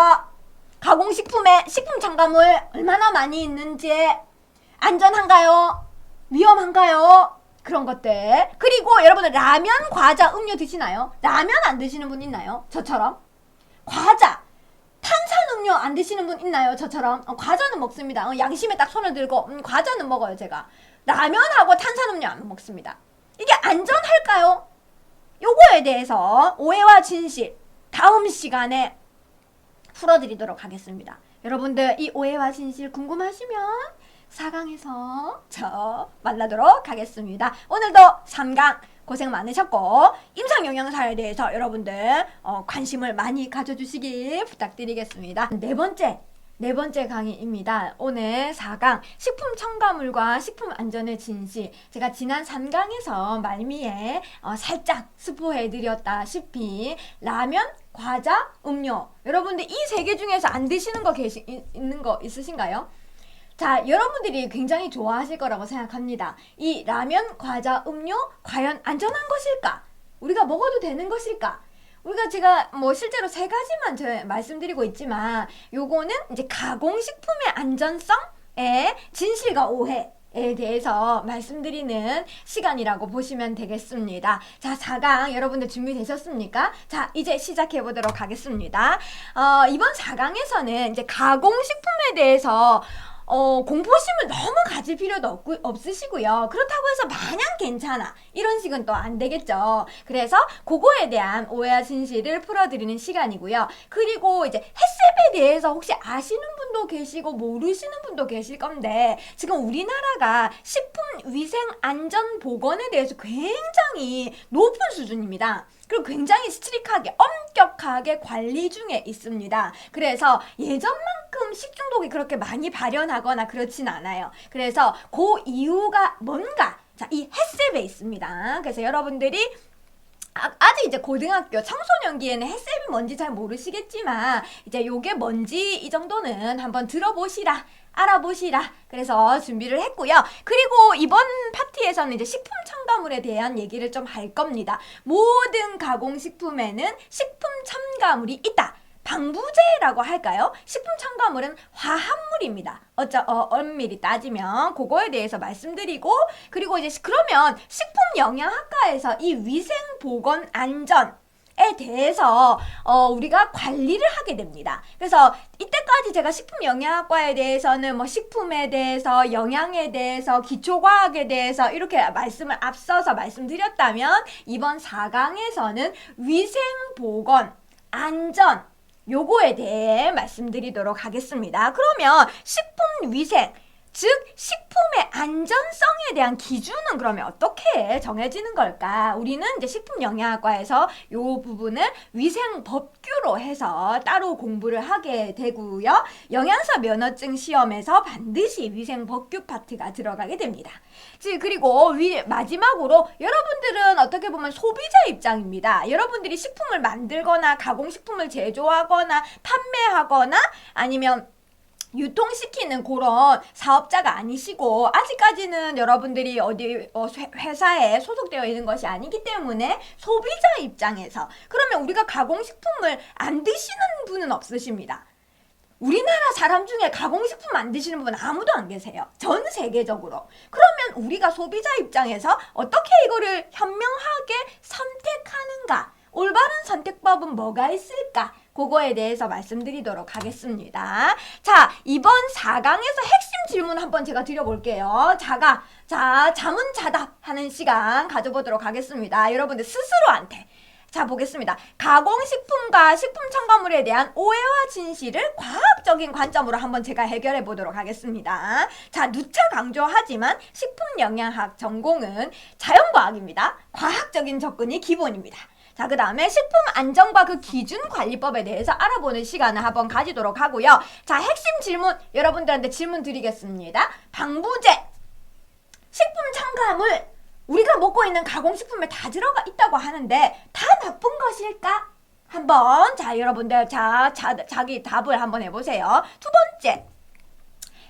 가공식품에 식품 첨가물 얼마나 많이 있는지 안전한가요? 위험한가요? 그런 것들. 그리고 여러분들 라면, 과자, 음료 드시나요? 라면 안 드시는 분 있나요? 저처럼. 과자, 탄산음료 안 드시는 분 있나요? 저처럼. 과자는 먹습니다. 양심에 딱 손을 들고 과자는 먹어요. 제가. 라면하고 탄산음료 안 먹습니다. 이게 안전할까요? 요거에 대해서 오해와 진실 다음 시간에 풀어드리도록 하겠습니다. 여러분들 이 오해와 진실 궁금하시면 4강에서 저 만나도록 하겠습니다. 오늘도 3강 고생 많으셨고 임상영양사에 대해서 여러분들 관심을 많이 가져주시기 부탁드리겠습니다. 네 번째 강의입니다. 오늘 4강 식품 첨가물과 식품 안전의 진실. 제가 지난 3강에서 말미에 살짝 스포해드렸다시피 라면, 과자, 음료. 여러분들 이 세 개 중에서 안 드시는 거 있는 거 있으신가요? 자, 여러분들이 굉장히 좋아하실 거라고 생각합니다. 이 라면, 과자, 음료 과연 안전한 것일까? 우리가 먹어도 되는 것일까? 제가 실제로 3가지만 말씀드리고 있지만 요거는 이제 가공식품의 안전성의 진실과 오해에 대해서 말씀드리는 시간이라고 보시면 되겠습니다. 자, 4강 여러분들 준비되셨습니까? 자, 이제 시작해 보도록 하겠습니다. 이번 4강에서는 이제 가공식품에 대해서 공포심을 너무 가질 필요도 없으시고요. 그렇다고 해서 마냥 괜찮아 이런 식은 또 안 되겠죠. 그래서 그거에 대한 오해와 진실을 풀어드리는 시간이고요. 그리고 이제 햇셉에 대해서 혹시 아시는 분도 계시고 모르시는 분도 계실 건데, 지금 우리나라가 식품위생안전보건에 대해서 굉장히 높은 수준입니다. 그리고 굉장히 스트릭하게 엄격하게 관리 중에 있습니다. 그래서 예전만큼 식중독이 그렇게 많이 발현하거나 그렇진 않아요. 그래서 그 이유가 뭔가, 자, 이 햇셉에 있습니다. 그래서 여러분들이 아직 이제 고등학교 청소년기에는 햇셉이 뭔지 잘 모르시겠지만, 이제 요게 뭔지 이 정도는 한번 들어보시라, 알아보시라. 그래서 준비를 했고요. 그리고 이번 파티에서는 이제 식품 첨가물에 대한 얘기를 좀 할 겁니다. 모든 가공식품에는 식품 첨가물이 있다. 방부제라고 할까요? 식품 첨가물은 화합물입니다. 엄밀히 따지면 그거에 대해서 말씀드리고, 그리고 이제 그러면 식품 영양학과에서 이 위생 보건 안전에 대해서 우리가 관리를 하게 됩니다. 그래서 이때까지 제가 식품영양학과에 대해서는 뭐 식품에 대해서, 영양에 대해서, 기초과학에 대해서 이렇게 말씀을 앞서서 말씀드렸다면, 이번 4강에서는 위생보건 안전 요거에 대해 말씀드리도록 하겠습니다. 그러면 식품위생, 즉 식품의 안전성에 대한 기준은 그러면 어떻게 정해지는 걸까? 우리는 이제 식품영양학과에서 요 부분을 위생법규로 해서 따로 공부를 하게 되고요. 영양사 면허증 시험에서 반드시 위생법규 파트가 들어가게 됩니다. 그리고 마지막으로 여러분들은 어떻게 보면 소비자 입장입니다. 여러분들이 식품을 만들거나 가공식품을 제조하거나 판매하거나 아니면 유통시키는 그런 사업자가 아니시고, 아직까지는 여러분들이 어디 회사에 소속되어 있는 것이 아니기 때문에 소비자 입장에서, 그러면 우리가 가공식품을 안 드시는 분은 없으십니다. 우리나라 사람 중에 가공식품 안 드시는 분은 아무도 안 계세요. 전 세계적으로. 그러면 우리가 소비자 입장에서 어떻게 이거를 현명하게 선택하는가? 올바른 선택법은 뭐가 있을까? 그거에 대해서 말씀드리도록 하겠습니다. 자, 이번 4강에서 핵심 질문 한번 제가 드려볼게요. 자문자답 하는 시간 가져보도록 하겠습니다. 여러분들 스스로한테. 자, 보겠습니다. 가공식품과 식품 첨가물에 대한 오해와 진실을 과학적인 관점으로 한번 제가 해결해 보도록 하겠습니다. 자, 누차 강조하지만 식품영양학 전공은 자연과학입니다. 과학적인 접근이 기본입니다. 자, 그 다음에 식품안전과 그 기준관리법에 대해서 알아보는 시간을 한번 가지도록 하고요. 자, 핵심 질문, 여러분들한테 질문 드리겠습니다. 방부제, 식품 첨가물, 우리가 먹고 있는 가공식품에 다 들어가 있다고 하는데 다 나쁜 것일까? 한번, 자, 여러분들, 자기 답을 한번 해보세요. 두 번째,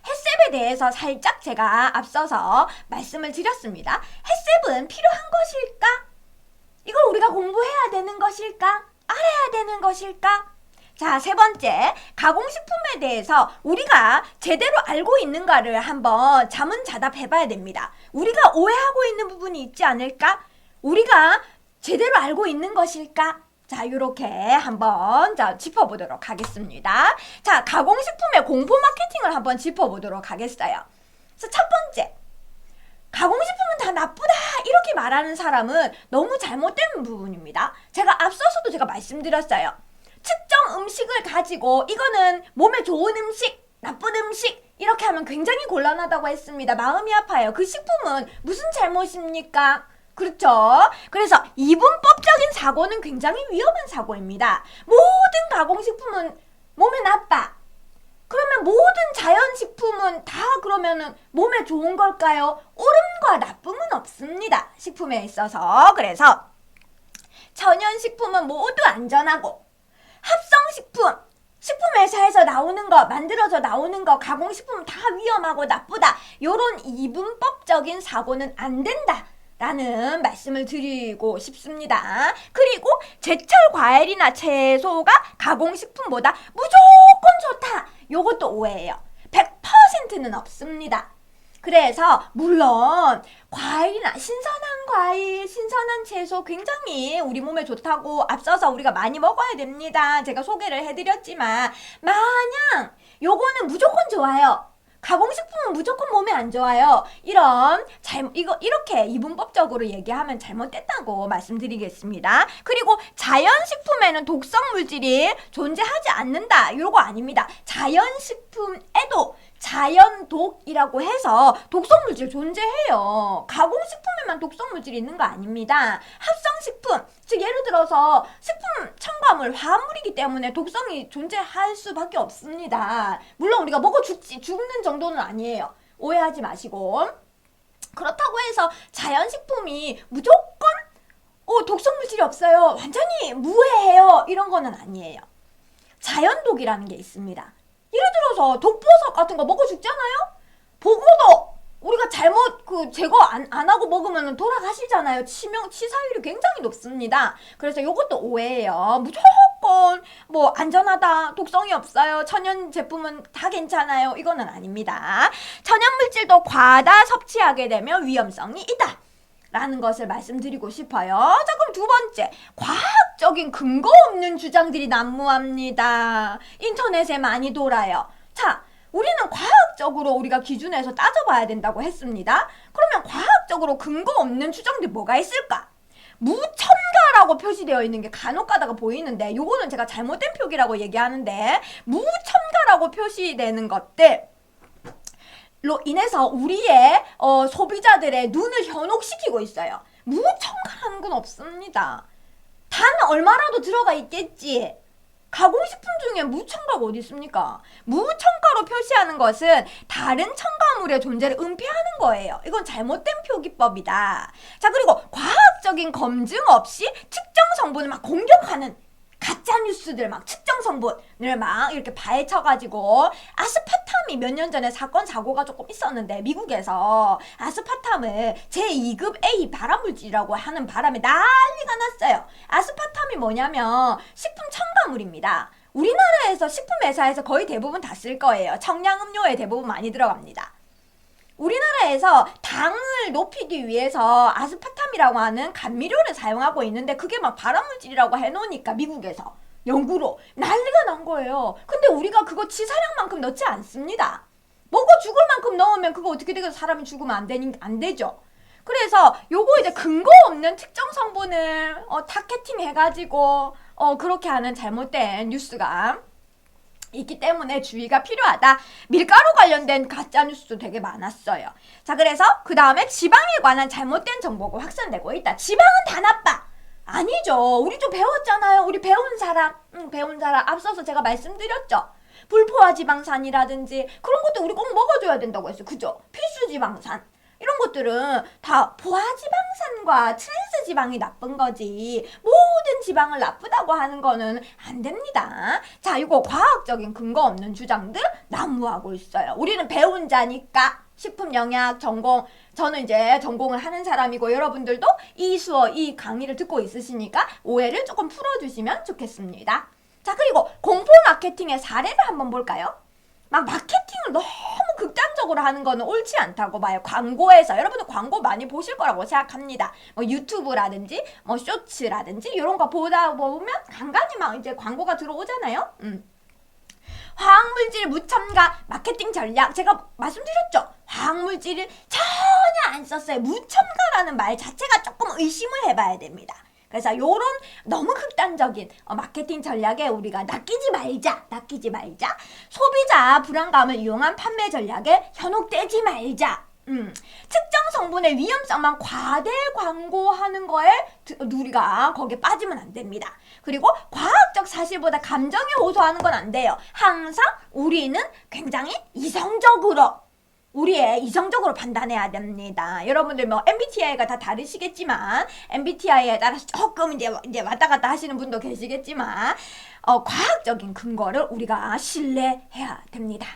햇셉에 대해서 살짝 제가 앞서서 말씀을 드렸습니다. 햇셉은 필요한 것일까? 이걸 우리가 공부해야 되는 것일까? 알아야 되는 것일까? 자, 세 번째, 가공식품에 대해서 우리가 제대로 알고 있는가를 한번 자문자답해봐야 됩니다. 우리가 오해하고 있는 부분이 있지 않을까? 우리가 제대로 알고 있는 것일까? 자, 요렇게 한번 짚어보도록 하겠습니다. 자, 가공식품의 공포 마케팅을 한번 짚어보도록 하겠어요. 자, 첫 번째, 가공식품은 다 나쁘다 이렇게 말하는 사람은 너무 잘못된 부분입니다. 제가 앞서서도 제가 말씀드렸어요. 특정 음식을 가지고 이거는 몸에 좋은 음식, 나쁜 음식 이렇게 하면 굉장히 곤란하다고 했습니다. 마음이 아파요. 그 식품은 무슨 잘못입니까? 그렇죠? 그래서 이분법적인 사고는 굉장히 위험한 사고입니다. 모든 가공식품은 몸에 나빠. 그러면 모든 자연식품은 다 그러면은 몸에 좋은 걸까요? 옳음과 나쁨은 없습니다. 식품에 있어서. 그래서 천연식품은 모두 안전하고, 합성식품, 식품회사에서 나오는 거, 만들어서 나오는 거, 가공식품 다 위험하고 나쁘다. 요런 이분법적인 사고는 안 된다. 라는 말씀을 드리고 싶습니다. 그리고 제철 과일이나 채소가 가공식품보다 무조건 좋다. 요것도 오해예요. 100%는 없습니다. 그래서 물론 과일이나 신선한 과일, 신선한 채소 굉장히 우리 몸에 좋다고 앞서서 우리가 많이 먹어야 됩니다. 제가 소개를 해드렸지만 마냥 요거는 무조건 좋아요. 가공식품은 무조건 몸에 안 좋아요. 이렇게 이분법적으로 얘기하면 잘못됐다고 말씀드리겠습니다. 그리고 자연식품에는 독성 물질이 존재하지 않는다. 이거 아닙니다. 자연식품에도 자연독이라고 해서 독성물질 존재해요. 가공식품에만 독성물질이 있는 거 아닙니다. 합성식품, 즉 예를 들어서 식품 첨가물, 화합물이기 때문에 독성이 존재할 수밖에 없습니다. 물론 우리가 먹어 죽는 정도는 아니에요. 오해하지 마시고. 그렇다고 해서 자연식품이 무조건 독성물질이 없어요, 완전히 무해해요, 이런 거는 아니에요. 자연독이라는 게 있습니다. 예를 들어서 독버섯 같은 거 먹어 죽잖아요? 보고도 우리가 잘못 제거 안 하고 먹으면 돌아가시잖아요. 치사율이 굉장히 높습니다. 그래서 이것도 오해예요. 무조건 뭐 안전하다, 독성이 없어요, 천연 제품은 다 괜찮아요, 이거는 아닙니다. 천연물질도 과다 섭취하게 되면 위험성이 있다 라는 것을 말씀드리고 싶어요. 자, 그럼 두 번째, 과학적인 근거 없는 주장들이 난무합니다. 인터넷에 많이 돌아요. 자, 우리는 과학적으로 우리가 기준에서 따져봐야 된다고 했습니다. 그러면 과학적으로 근거 없는 주장들이 뭐가 있을까? 무첨가라고 표시되어 있는 게 간혹 가다가 보이는데, 요거는 제가 잘못된 표기라고 얘기하는데, 무첨가라고 표시되는 것들 로 인해서 우리의 소비자들의 눈을 현혹시키고 있어요. 무첨가라는 건 없습니다. 단 얼마라도 들어가 있겠지. 가공식품 중에 무첨가가 어디 있습니까? 무첨가로 표시하는 것은 다른 첨가물의 존재를 은폐하는 거예요. 이건 잘못된 표기법이다. 자, 그리고 과학적인 검증 없이 특정 성분을 막 공격하는 가짜 뉴스들, 막 측정 성분을 막 이렇게 파헤쳐가지고, 아스파탐이 몇 년 전에 사고가 조금 있었는데, 미국에서 아스파탐을 제2급 A 발암물질이라고 하는 바람에 난리가 났어요. 아스파탐이 뭐냐면 식품 첨가물입니다. 우리나라에서 식품 회사에서 거의 대부분 다 쓸 거예요. 청량음료에 대부분 많이 들어갑니다. 우리나라에서 당을 높이기 위해서 아스파탐이라고 하는 감미료를 사용하고 있는데, 그게 막 발암물질이라고 해놓으니까 미국에서 연구로 난리가 난 거예요. 근데 우리가 그거 치사량만큼 넣지 않습니다. 먹어 죽을 만큼 넣으면 그거 어떻게 되겠어? 사람이 죽으면 안 되죠. 그래서 요거 이제 근거 없는 특정 성분을 타겟팅 해가지고 그렇게 하는 잘못된 뉴스가 있기 때문에 주의가 필요하다. 밀가루 관련된 가짜뉴스도 되게 많았어요. 자, 그래서 그 다음에 지방에 관한 잘못된 정보가 확산되고 있다. 지방은 다 나빠. 아니죠. 우리 좀 배웠잖아요. 우리 배운 사람 앞서서 제가 말씀드렸죠. 불포화 지방산이라든지 그런 것도 우리 꼭 먹어줘야 된다고 했어요. 그죠? 필수 지방산. 이런 것들은 다 포화지방산과 트랜스지방이 나쁜 거지, 모든 지방을 나쁘다고 하는 거는 안 됩니다. 자, 이거 과학적인 근거 없는 주장들 난무하고 있어요. 우리는 배운 자니까. 식품영양 전공, 저는 이제 전공을 하는 사람이고, 여러분들도 이 강의를 듣고 있으시니까 오해를 조금 풀어주시면 좋겠습니다. 자, 그리고 공포 마케팅의 사례를 한번 볼까요? 막 마케팅을 너무 극단적으로 하는 거는 옳지 않다고 봐요. 광고에서 여러분들 광고 많이 보실 거라고 생각합니다. 뭐 유튜브라든지 뭐 쇼츠라든지 이런 거 보다 보면 간간히 막 이제 광고가 들어오잖아요. 화학물질 무첨가 마케팅 전략, 제가 말씀드렸죠. 화학물질을 전혀 안 썼어요. 무첨가라는 말 자체가 조금 의심을 해봐야 됩니다. 그래서 요런 너무 극단적인 마케팅 전략에 우리가 낚이지 말자. 소비자 불안감을 이용한 판매 전략에 현혹되지 말자. 특정 성분의 위험성만 과대 광고하는 거에 우리가 거기에 빠지면 안 됩니다. 그리고 과학적 사실보다 감정에 호소하는 건 안 돼요. 항상 우리는 굉장히 이성적으로 판단해야 됩니다. 여러분들 뭐 MBTI가 다 다르시겠지만, MBTI에 따라서 조금 이제 왔다 갔다 하시는 분도 계시겠지만, 과학적인 근거를 우리가 신뢰해야 됩니다.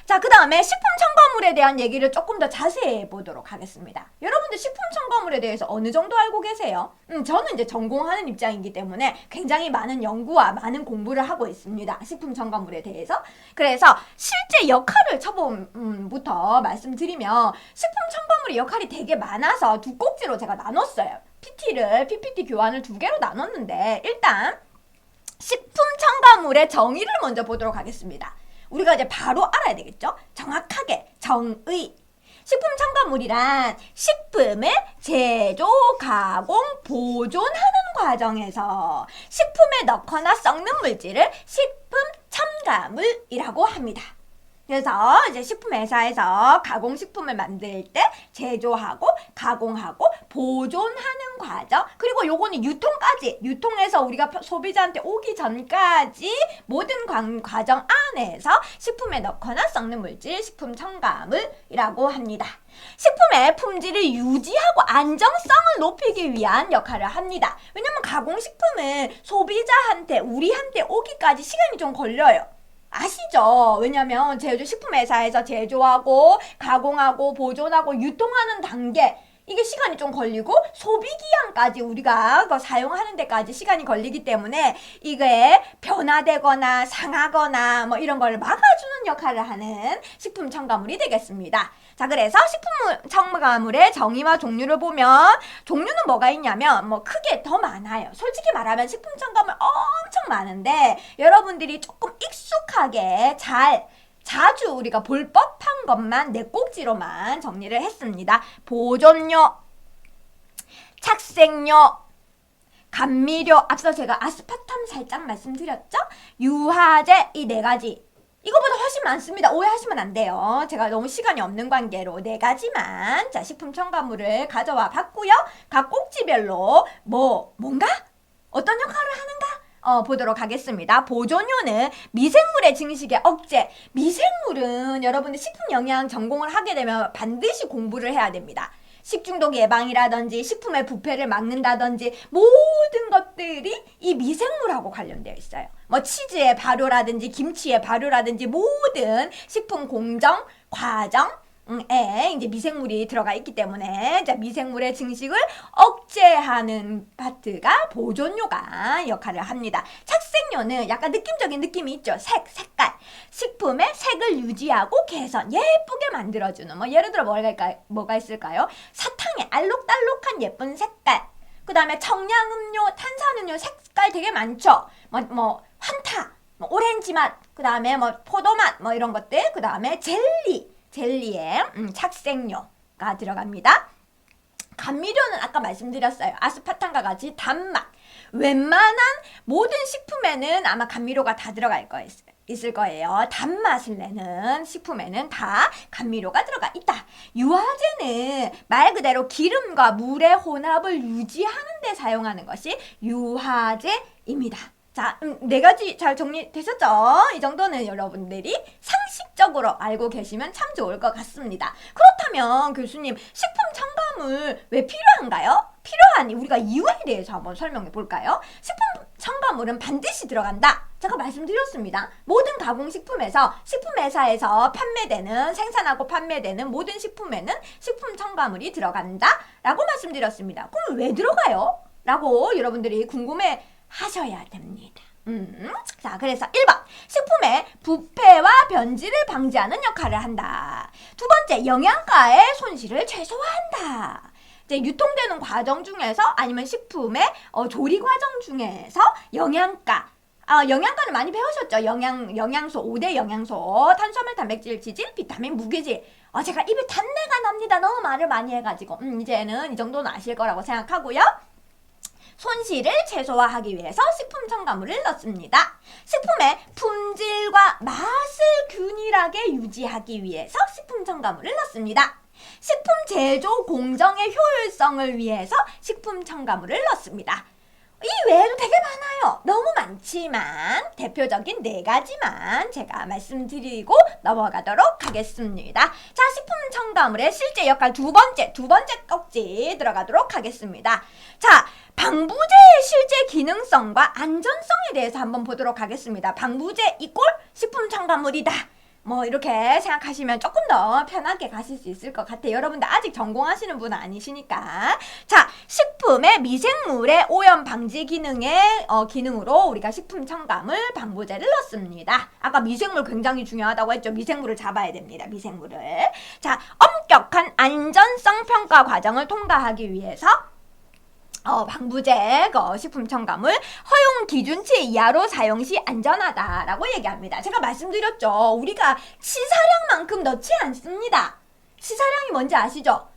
자, 그 다음에 식품 첨가물에 대한 얘기를 조금 더 자세히 해보도록 하겠습니다. 여러분들 식품 첨가물에 대해서 어느 정도 알고 계세요? 저는 이제 전공하는 입장이기 때문에 굉장히 많은 연구와 많은 공부를 하고 있습니다. 식품 첨가물에 대해서. 그래서 실제 역할을 처음부터 말씀드리면, 식품 첨가물의 역할이 되게 많아서 두 꼭지로 제가 나눴어요. PPT 교환을 2개로 나눴는데, 일단 식품 첨가물의 정의를 먼저 보도록 하겠습니다. 우리가 이제 바로 알아야 되겠죠? 정확하게 정의. 식품 첨가물이란 식품의 제조, 가공, 보존하는 과정에서 식품에 넣거나 썩는 물질을 식품 첨가물이라고 합니다. 그래서 이제 식품회사에서 가공식품을 만들 때 제조하고 가공하고 보존하는 과정, 그리고 요거는 유통에서 우리가 소비자한테 오기 전까지 모든 과정 안에서 식품에 넣거나 썩는 물질, 식품 첨가물이라고 합니다. 식품의 품질을 유지하고 안정성을 높이기 위한 역할을 합니다. 왜냐면 가공식품은 소비자한테, 우리한테 오기까지 시간이 좀 걸려요. 아시죠? 왜냐면 식품회사에서 제조하고 가공하고 보존하고 유통하는 단계, 이게 시간이 좀 걸리고 소비기한까지 우리가 그거 사용하는 데까지 시간이 걸리기 때문에 이게 변화되거나 상하거나 뭐 이런 걸 막아주는 역할을 하는 식품 첨가물이 되겠습니다. 자, 그래서 식품 첨가물의 정의와 종류를 보면 종류는 뭐가 있냐면 뭐 크게 더 많아요. 솔직히 말하면 식품 첨가물 엄청 많은데 여러분들이 조금 익숙하게 자주 우리가 볼 법한 것만 네 꼭지로만 정리를 했습니다. 보존료, 착색료, 감미료, 앞서 제가 아스파탐 살짝 말씀드렸죠? 유화제, 이 네 가지. 이거보다 훨씬 많습니다. 오해하시면 안 돼요. 제가 너무 시간이 없는 관계로 네 가지만 식품 첨가물을 가져와 봤고요. 각 꼭지별로 뭔가? 어떤 역할을 하는가? 보도록 하겠습니다. 보존료는 미생물의 증식의 억제. 미생물은 여러분들 식품 영양 전공을 하게 되면 반드시 공부를 해야 됩니다. 식중독 예방이라든지 식품의 부패를 막는다든지 모든 것들이 이 미생물하고 관련되어 있어요. 뭐 치즈의 발효라든지 김치의 발효라든지 모든 식품 공정 과정에 이제 미생물이 들어가 있기 때문에 미생물의 증식을 억제하는 파트가 보존료가 역할을 합니다. 착색료는 약간 느낌적인 느낌이 있죠. 색깔. 식품의 색을 유지하고 개선, 예쁘게 만들어주는, 뭐 예를 들어 뭐가 있을까요? 사탕의 알록달록한 예쁜 색깔. 그 다음에 청량음료, 탄산음료 색깔 되게 많죠. 뭐 환타, 뭐 오렌지 맛, 그 다음에 뭐 포도 맛, 뭐 이런 것들. 그 다음에 젤리에 착색료가 들어갑니다. 감미료는 아까 말씀드렸어요. 아스파탐과 같이 단맛. 웬만한 모든 식품에는 아마 감미료가 다 들어갈 있을 거예요. 단맛을 내는 식품에는 다 감미료가 들어가 있다. 유화제는 말 그대로 기름과 물의 혼합을 유지하는 데 사용하는 것이 유화제입니다. 자, 네 가지 잘 정리되셨죠? 이 정도는 여러분들이 상식적으로 알고 계시면 참 좋을 것 같습니다. 그렇다면 교수님, 식품 첨가물 왜 필요한가요? 필요한 우리가 이유에 대해서 한번 설명해 볼까요? 식품 첨가물은 반드시 들어간다. 제가 말씀드렸습니다. 모든 가공식품에서 식품회사에서 생산하고 판매되는 모든 식품에는 식품 첨가물이 들어간다 라고 말씀드렸습니다. 그럼 왜 들어가요? 라고 여러분들이 궁금해 하셔야 됩니다. 자, 그래서 1번 식품의 부패와 변질을 방지하는 역할을 한다. 두 번째, 영양가의 손실을 최소화한다. 이제 유통되는 과정 중에서 아니면 식품의 조리 과정 중에서 영양가는 많이 배우셨죠? 영양소, 5대 영양소, 탄수화물, 단백질, 지질, 비타민, 무기질. 제가 입에 탄내가 납니다. 너무 말을 많이 해가지고 이제는 이 정도는 아실 거라고 생각하고요. 손실을 최소화하기 위해서 식품 첨가물을 넣습니다. 식품의 품질과 맛을 균일하게 유지하기 위해서 식품 첨가물을 넣습니다. 식품 제조 공정의 효율성을 위해서 식품 첨가물을 넣습니다. 이 외에도 되게 많아요. 너무 많지만 대표적인 네 가지만 제가 말씀드리고 넘어가도록 하겠습니다. 자, 식품 첨가물의 실제 역할 두 번째 꼭지 들어가도록 하겠습니다. 자, 방부제의 실제 기능성과 안전성에 대해서 한번 보도록 하겠습니다. 방부제 이꼴 식품 첨가물이다. 뭐 이렇게 생각하시면 조금 더 편하게 가실 수 있을 것 같아요. 여러분들 아직 전공하시는 분은 아니시니까. 자, 식품의 미생물의 오염 방지 기능으로 우리가 식품 첨가물 방부제를 넣습니다. 아까 미생물 굉장히 중요하다고 했죠. 미생물을 잡아야 됩니다. 미생물을. 자, 엄격한 안전성 평가 과정을 통과하기 위해서 방부제 식품 첨가물 허용 기준치 이하로 사용 시 안전하다라고 얘기합니다. 제가 말씀드렸죠. 우리가 치사량만큼 넣지 않습니다. 치사량이 뭔지 아시죠?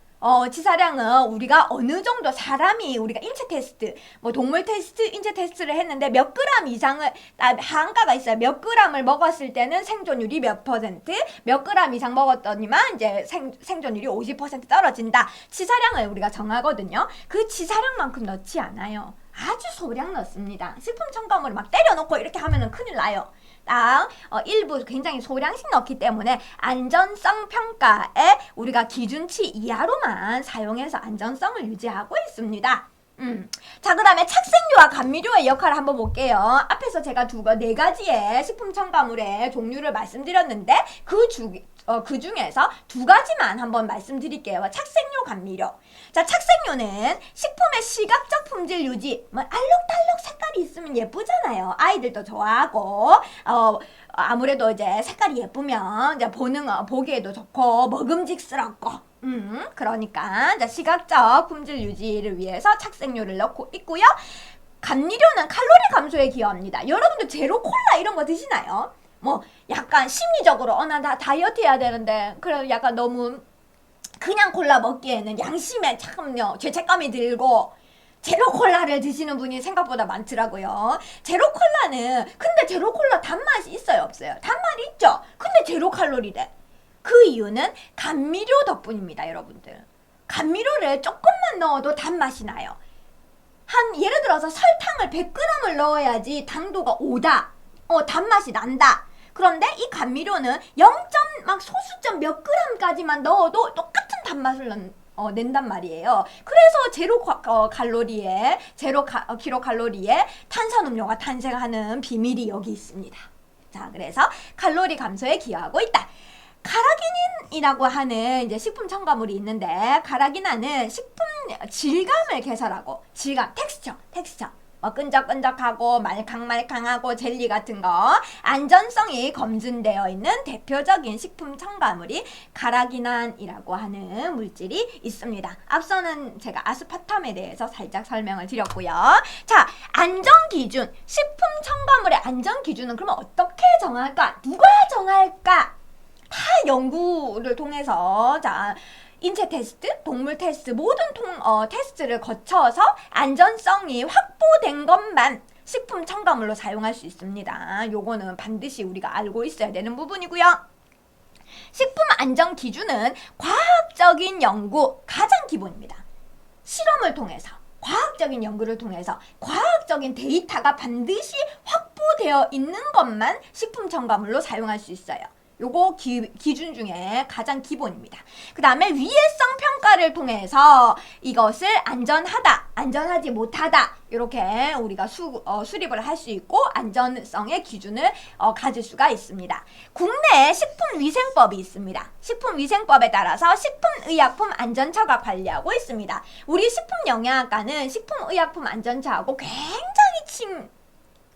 치사량은 우리가 어느 정도 사람이 우리가 인체 테스트, 뭐 동물 테스트, 인체 테스트를 했는데 몇 그램 이상을 한가가 있어요. 몇 그램을 먹었을 때는 생존율이 몇 퍼센트, 몇 그램 이상 먹었더니만 이제 생존율이 50% 떨어진다. 치사량을 우리가 정하거든요. 그 치사량만큼 넣지 않아요. 아주 소량 넣습니다. 식품 첨가물을 막 때려놓고 이렇게 하면은 큰일 나요. 딱 일부 굉장히 소량씩 넣기 때문에 안전성 평가에 우리가 기준치 이하로만 사용해서 안전성을 유지하고 있습니다. 자, 그 다음에 착색료와 감미료의 역할을 한번 볼게요. 앞에서 제가 네 가지의 식품 첨가물의 종류를 말씀드렸는데 그 중에서 두 가지만 한번 말씀드릴게요. 착색료, 감미료. 자, 착색료는 식품의 시각적 품질 유지, 알록달록 색깔이 있으면 예쁘잖아요. 아이들도 좋아하고, 아무래도 이제 색깔이 예쁘면 이제 보기에도 좋고 먹음직스럽고, 그러니까 이제 시각적 품질 유지를 위해서 착색료를 넣고 있고요. 감미료는 칼로리 감소에 기여합니다. 여러분들 제로 콜라 이런 거 드시나요? 뭐 약간 심리적으로 나 다이어트 해야 되는데 그래 약간 너무 그냥 콜라 먹기에는 양심에 참요 죄책감이 들고 제로 콜라를 드시는 분이 생각보다 많더라고요. 제로 콜라는 근데 제로 콜라 단맛이 있어요, 없어요? 단맛이 있죠. 근데 제로 칼로리래. 그 이유는 감미료 덕분입니다, 여러분들. 감미료를 조금만 넣어도 단맛이 나요. 예를 들어서 설탕을 100g을 넣어야지 당도가 5다. 단맛이 난다. 그런데 이 감미료는 0막 소수점 몇 g까지만 넣어도 똑같은 단맛을 낸단 말이에요. 그래서 제로 칼로리에, 킬로칼로리에 탄산음료가 탄생하는 비밀이 여기 있습니다. 자, 그래서 칼로리 감소에 기여하고 있다. 카라기닌이라고 하는 이제 식품 첨가물이 있는데, 카라기닌은 식품 질감을 개선하고, 텍스처. 끈적끈적하고 말캉말캉하고 젤리 같은 거 안전성이 검증되어 있는 대표적인 식품 첨가물이 카라기닌이라고 하는 물질이 있습니다. 앞서는 제가 아스파탐에 대해서 살짝 설명을 드렸고요. 자, 안전기준, 식품 첨가물의 안전기준은 그러면 어떻게 정할까? 누가 정할까? 다 연구를 통해서 인체 테스트, 동물 테스트, 모든 테스트를 거쳐서 안전성이 확보된 것만 식품 첨가물로 사용할 수 있습니다. 요거는 반드시 우리가 알고 있어야 되는 부분이고요. 식품 안전 기준은 과학적인 연구, 가장 기본입니다. 실험을 통해서, 과학적인 연구를 통해서 과학적인 데이터가 반드시 확보되어 있는 것만 식품 첨가물로 사용할 수 있어요. 요거 기준 중에 가장 기본입니다. 그 다음에 위해성 평가를 통해서 이것을 안전하다, 안전하지 못하다 이렇게 우리가 수립을 할 수 있고 안전성의 기준을 가질 수가 있습니다. 국내에 식품위생법이 있습니다. 식품위생법에 따라서 식품의약품 안전처가 관리하고 있습니다. 우리 식품영양학과는 식품의약품 안전처하고 굉장히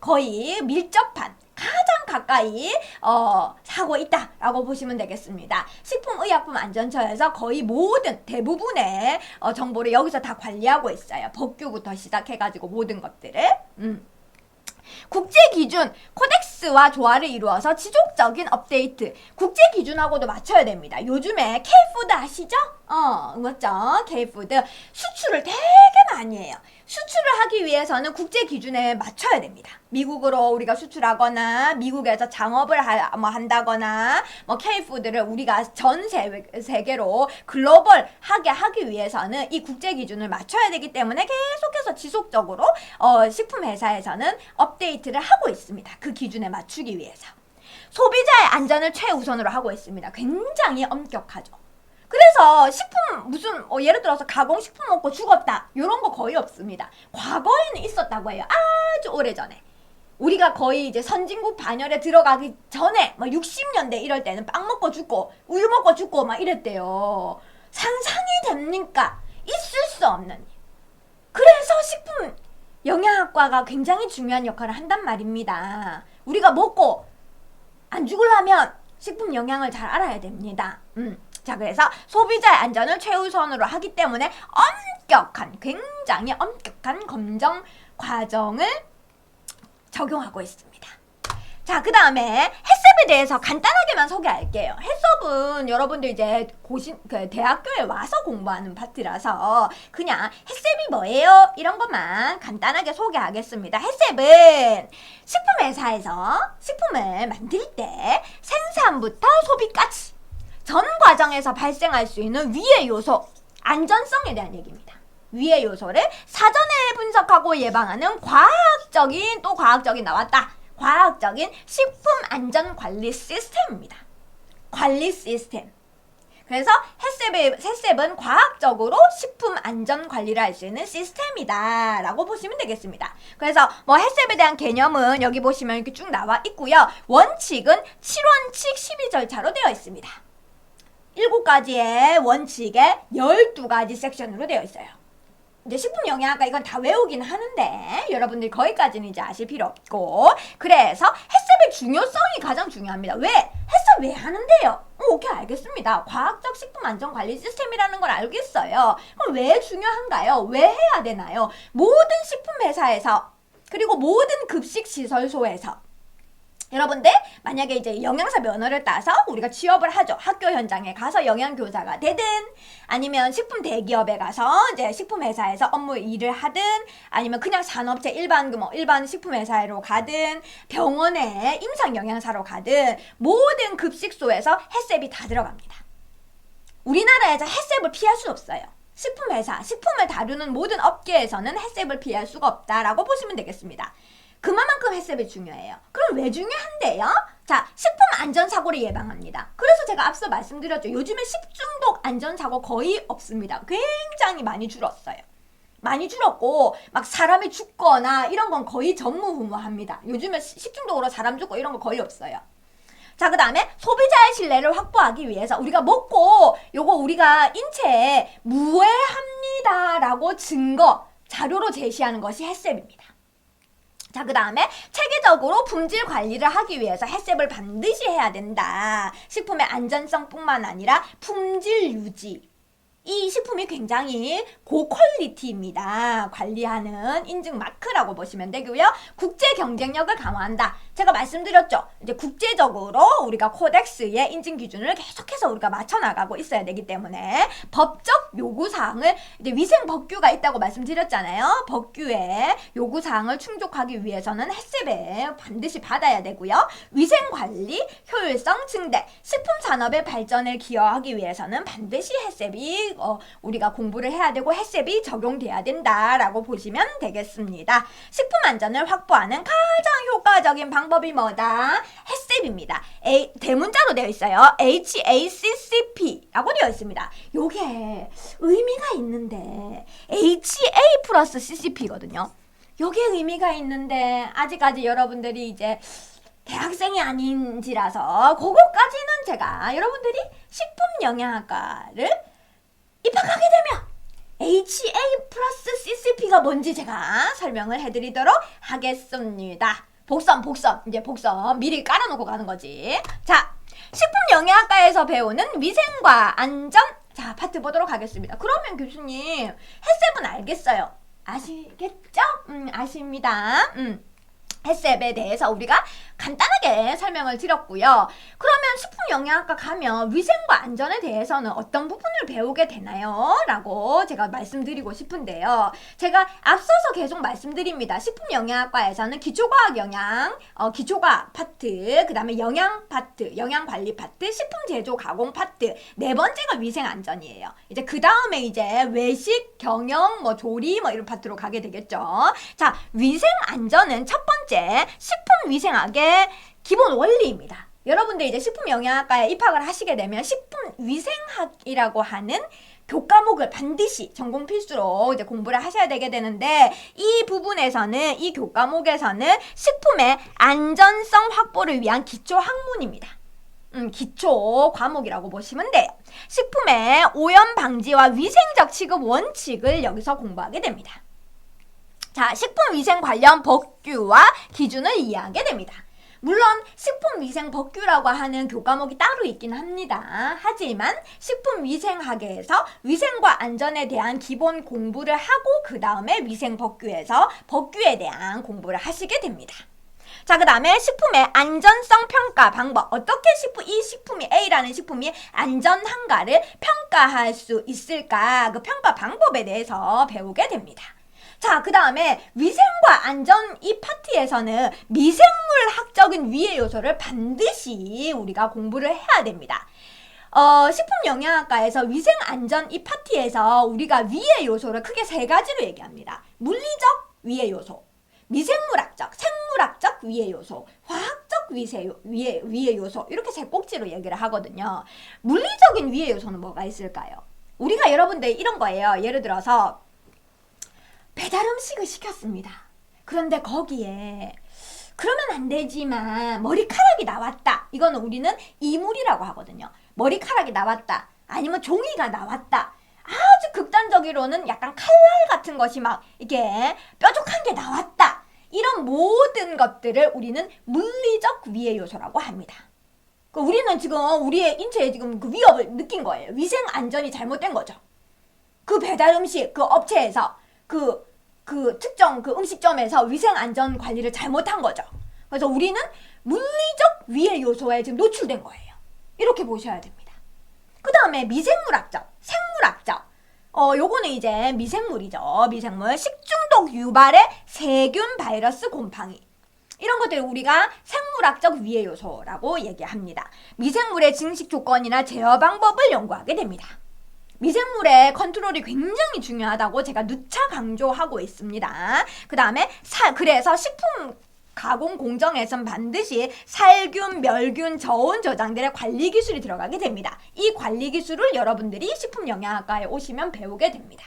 거의 밀접한 가장 가까이 하고 있다라고 보시면 되겠습니다. 식품의약품 안전처에서 거의 대부분의 정보를 여기서 다 관리하고 있어요. 법규부터 시작해가지고 모든 것들을. 국제기준, 코덱스와 조화를 이루어서 지속적인 업데이트, 국제기준하고도 맞춰야 됩니다. 요즘에 K푸드 아시죠? 맞죠? K푸드 비수출을 되게 많이 해요. 수출을 하기 위해서는 국제 기준에 맞춰야 됩니다. 미국으로 우리가 수출하거나 미국에서 창업을 한다거나 K푸드를 우리가 전 세계로 글로벌하게 하기 위해서는 이 국제 기준을 맞춰야 되기 때문에 계속해서 지속적으로 식품 회사에서는 업데이트를 하고 있습니다. 그 기준에 맞추기 위해서. 소비자의 안전을 최우선으로 하고 있습니다. 굉장히 엄격하죠. 그래서 식품 예를 들어서 가공식품 먹고 죽었다 이런 거 거의 없습니다. 과거에는 있었다고 해요. 아주 오래전에. 우리가 거의 이제 선진국 반열에 들어가기 전에 60년대 이럴 때는 빵 먹고 죽고 우유 먹고 죽고 이랬대요. 상상이 됩니까? 있을 수 없는. 그래서 식품 영양학과가 굉장히 중요한 역할을 한단 말입니다. 우리가 먹고 안 죽으려면 식품 영양을 잘 알아야 됩니다. 자, 그래서 소비자의 안전을 최우선으로 하기 때문에 굉장히 엄격한 검정 과정을 적용하고 있습니다. 자, 그 다음에 해썹에 대해서 간단하게만 소개할게요. 해썹은 여러분들 이제 대학교에 와서 공부하는 파트라서 그냥 해썹이 뭐예요? 이런 것만 간단하게 소개하겠습니다. 해썹은 식품회사에서 식품을 만들 때 생산부터 소비까지 전 과정에서 발생할 수 있는 위해 요소, 안전성에 대한 얘기입니다. 위해 요소를 사전에 분석하고 예방하는 과학적인 나왔다. 과학적인 식품안전관리 시스템입니다. 관리 시스템. 그래서 해썹은 과학적으로 식품안전관리를 할 수 있는 시스템이다 라고 보시면 되겠습니다. 그래서 뭐 해썹에 대한 개념은 여기 보시면 이렇게 쭉 나와 있고요. 원칙은 7원칙 12절차로 되어 있습니다. 7가지의 원칙에 12가지 섹션으로 되어 있어요. 이제 식품영양학과 이건 다 외우긴 하는데 여러분들 거기까지는 이제 아실 필요 없고, 그래서 해썹의 중요성이 가장 중요합니다. 왜? 해썹 왜 하는데요? 오케이, 알겠습니다. 과학적 식품안전관리 시스템이라는 걸 알겠어요. 그럼 왜 중요한가요? 왜 해야 되나요? 모든 식품회사에서 그리고 모든 급식시설소에서 여러분들 만약에 이제 영양사 면허를 따서 우리가 취업을 하죠. 학교 현장에 가서 영양교사가 되든 아니면 식품 대기업에 가서 이제 식품회사에서 업무 일을 하든 아니면 그냥 산업체 일반 식품회사로 가든 병원에 임상영양사로 가든 모든 급식소에서 해썹이 다 들어갑니다. 우리나라에서 해썹을 피할 수 없어요. 식품회사, 식품을 다루는 모든 업계에서는 해썹을 피할 수가 없다라고 보시면 되겠습니다. 그만큼 해썹이 중요해요. 그럼 왜 중요한데요? 자, 식품 안전사고를 예방합니다. 그래서 제가 앞서 말씀드렸죠. 요즘에 식중독 안전사고 거의 없습니다. 굉장히 많이 줄었어요. 많이 줄었고 막 사람이 죽거나 이런 건 거의 전무후무합니다. 요즘에 식중독으로 사람 죽고 이런 거 거의 없어요. 자, 그 다음에 소비자의 신뢰를 확보하기 위해서 우리가 먹고 요거 우리가 인체에 무해합니다 라고 자료로 제시하는 것이 해썹입니다. 자, 그 다음에 체계적으로 품질 관리를 하기 위해서 해썹을 반드시 해야 된다. 식품의 안전성뿐만 아니라 품질 유지. 이 식품이 굉장히 고퀄리티입니다. 관리하는 인증 마크라고 보시면 되고요. 국제 경쟁력을 강화한다. 제가 말씀드렸죠. 이제 국제적으로 우리가 코덱스의 인증 기준을 계속해서 우리가 맞춰나가고 있어야 되기 때문에 법적 요구사항을 이제 위생 법규가 있다고 말씀드렸잖아요. 법규의 요구사항을 충족하기 위해서는 해썹에 반드시 받아야 되고요. 위생관리, 효율성 증대, 식품산업의 발전을 기여하기 위해서는 반드시 해썹이 우리가 공부를 해야 되고 해썹이 적용돼야 된다라고 보시면 되겠습니다. 식품 안전을 확보하는 가장 효과적인 방법이 뭐다? 해썹입니다. 대문자로 되어 있어요. HACCP라고 되어 있습니다. 요게 의미가 있는데 HA 플러스 CCP거든요. 요게 의미가 있는데 아직까지 여러분들이 이제 대학생이 아닌지라서 그거까지는 제가 여러분들이 식품영양학과를 입학하게 되면 HA 플러스 CCP가 뭔지 제가 설명을 해드리도록 하겠습니다. 복선 미리 깔아놓고 가는 거지. 자, 식품영양학과에서 배우는 위생과 안전, 자, 파트 보도록 하겠습니다. 그러면 교수님, 해썹은 알겠어요. 아시겠죠? 아십니다. 해썹에 대해서 우리가 간단하게 설명을 드렸고요. 그러면 식품영양학과 가면 위생과 안전에 대해서는 어떤 부분을 배우게 되나요? 라고 제가 말씀드리고 싶은데요. 제가 앞서서 계속 말씀드립니다. 식품영양학과에서는 기초과학 파트, 그 다음에 영양 파트, 영양관리 파트, 식품제조 가공 파트, 네 번째가 위생안전이에요. 이제 그 다음에 이제 외식, 경영, 조리 이런 파트로 가게 되겠죠. 자, 위생안전은 첫 번째 식품위생학의 기본 원리입니다. 여러분들 이제 식품영양학과에 입학을 하시게 되면 식품위생학이라고 하는 교과목을 반드시 전공 필수로 이제 공부를 하셔야 되게 되는데 이 부분에서는 이 교과목에서는 식품의 안전성 확보를 위한 기초 학문입니다. 기초 과목이라고 보시면 돼요. 식품의 오염 방지와 위생적 취급 원칙을 여기서 공부하게 됩니다. 자, 식품위생 관련 법규와 기준을 이해하게 됩니다. 물론 식품위생법규라고 하는 교과목이 따로 있긴 합니다. 하지만 식품위생학에서 위생과 안전에 대한 기본 공부를 하고 그 다음에 위생법규에서 법규에 대한 공부를 하시게 됩니다. 자, 그 다음에 식품의 안전성 평가 방법. 어떻게 이 식품이 A라는 식품이 안전한가를 평가할 수 있을까? 그 평가 방법에 대해서 배우게 됩니다. 자, 그 다음에 위생과 안전 이 파트에서는 미생물학적인 위해 요소를 반드시 우리가 공부를 해야 됩니다. 식품영양학과에서 위생안전 이 파트에서 우리가 위해 요소를 크게 세 가지로 얘기합니다. 물리적 위해 요소, 미생물학적, 생물학적 위해 요소, 화학적 위해 요소, 이렇게 세 꼭지로 얘기를 하거든요. 물리적인 위해 요소는 뭐가 있을까요? 우리가 여러분들 이런 거예요. 예를 들어서 배달 음식을 시켰습니다. 그런데 거기에 그러면 안 되지만 머리카락이 나왔다. 이거는 우리는 이물이라고 하거든요. 머리카락이 나왔다. 아니면 종이가 나왔다. 아주 극단적으로는 약간 칼날 같은 것이 막 이렇게 뾰족한 게 나왔다. 이런 모든 것들을 우리는 물리적 위해 요소라고 합니다. 우리는 지금 우리의 인체에 지금 그 위협을 느낀 거예요. 위생 안전이 잘못된 거죠. 그 배달 음식 그 업체에서 그 특정 그 음식점에서 위생 안전 관리를 잘못한 거죠. 그래서 우리는 물리적 위해 요소에 지금 노출된 거예요. 이렇게 보셔야 됩니다. 그 다음에 미생물학적, 생물학적. 요거는 이제 미생물이죠. 미생물. 식중독 유발의 세균, 바이러스, 곰팡이. 이런 것들을 우리가 생물학적 위해 요소라고 얘기합니다. 미생물의 증식 조건이나 제어 방법을 연구하게 됩니다. 미생물의 컨트롤이 굉장히 중요하다고 제가 누차 강조하고 있습니다. 그 다음에 그래서 식품 가공 공정에선 반드시 살균, 멸균, 저온 저장들의 관리 기술이 들어가게 됩니다. 이 관리 기술을 여러분들이 식품영양학과에 오시면 배우게 됩니다.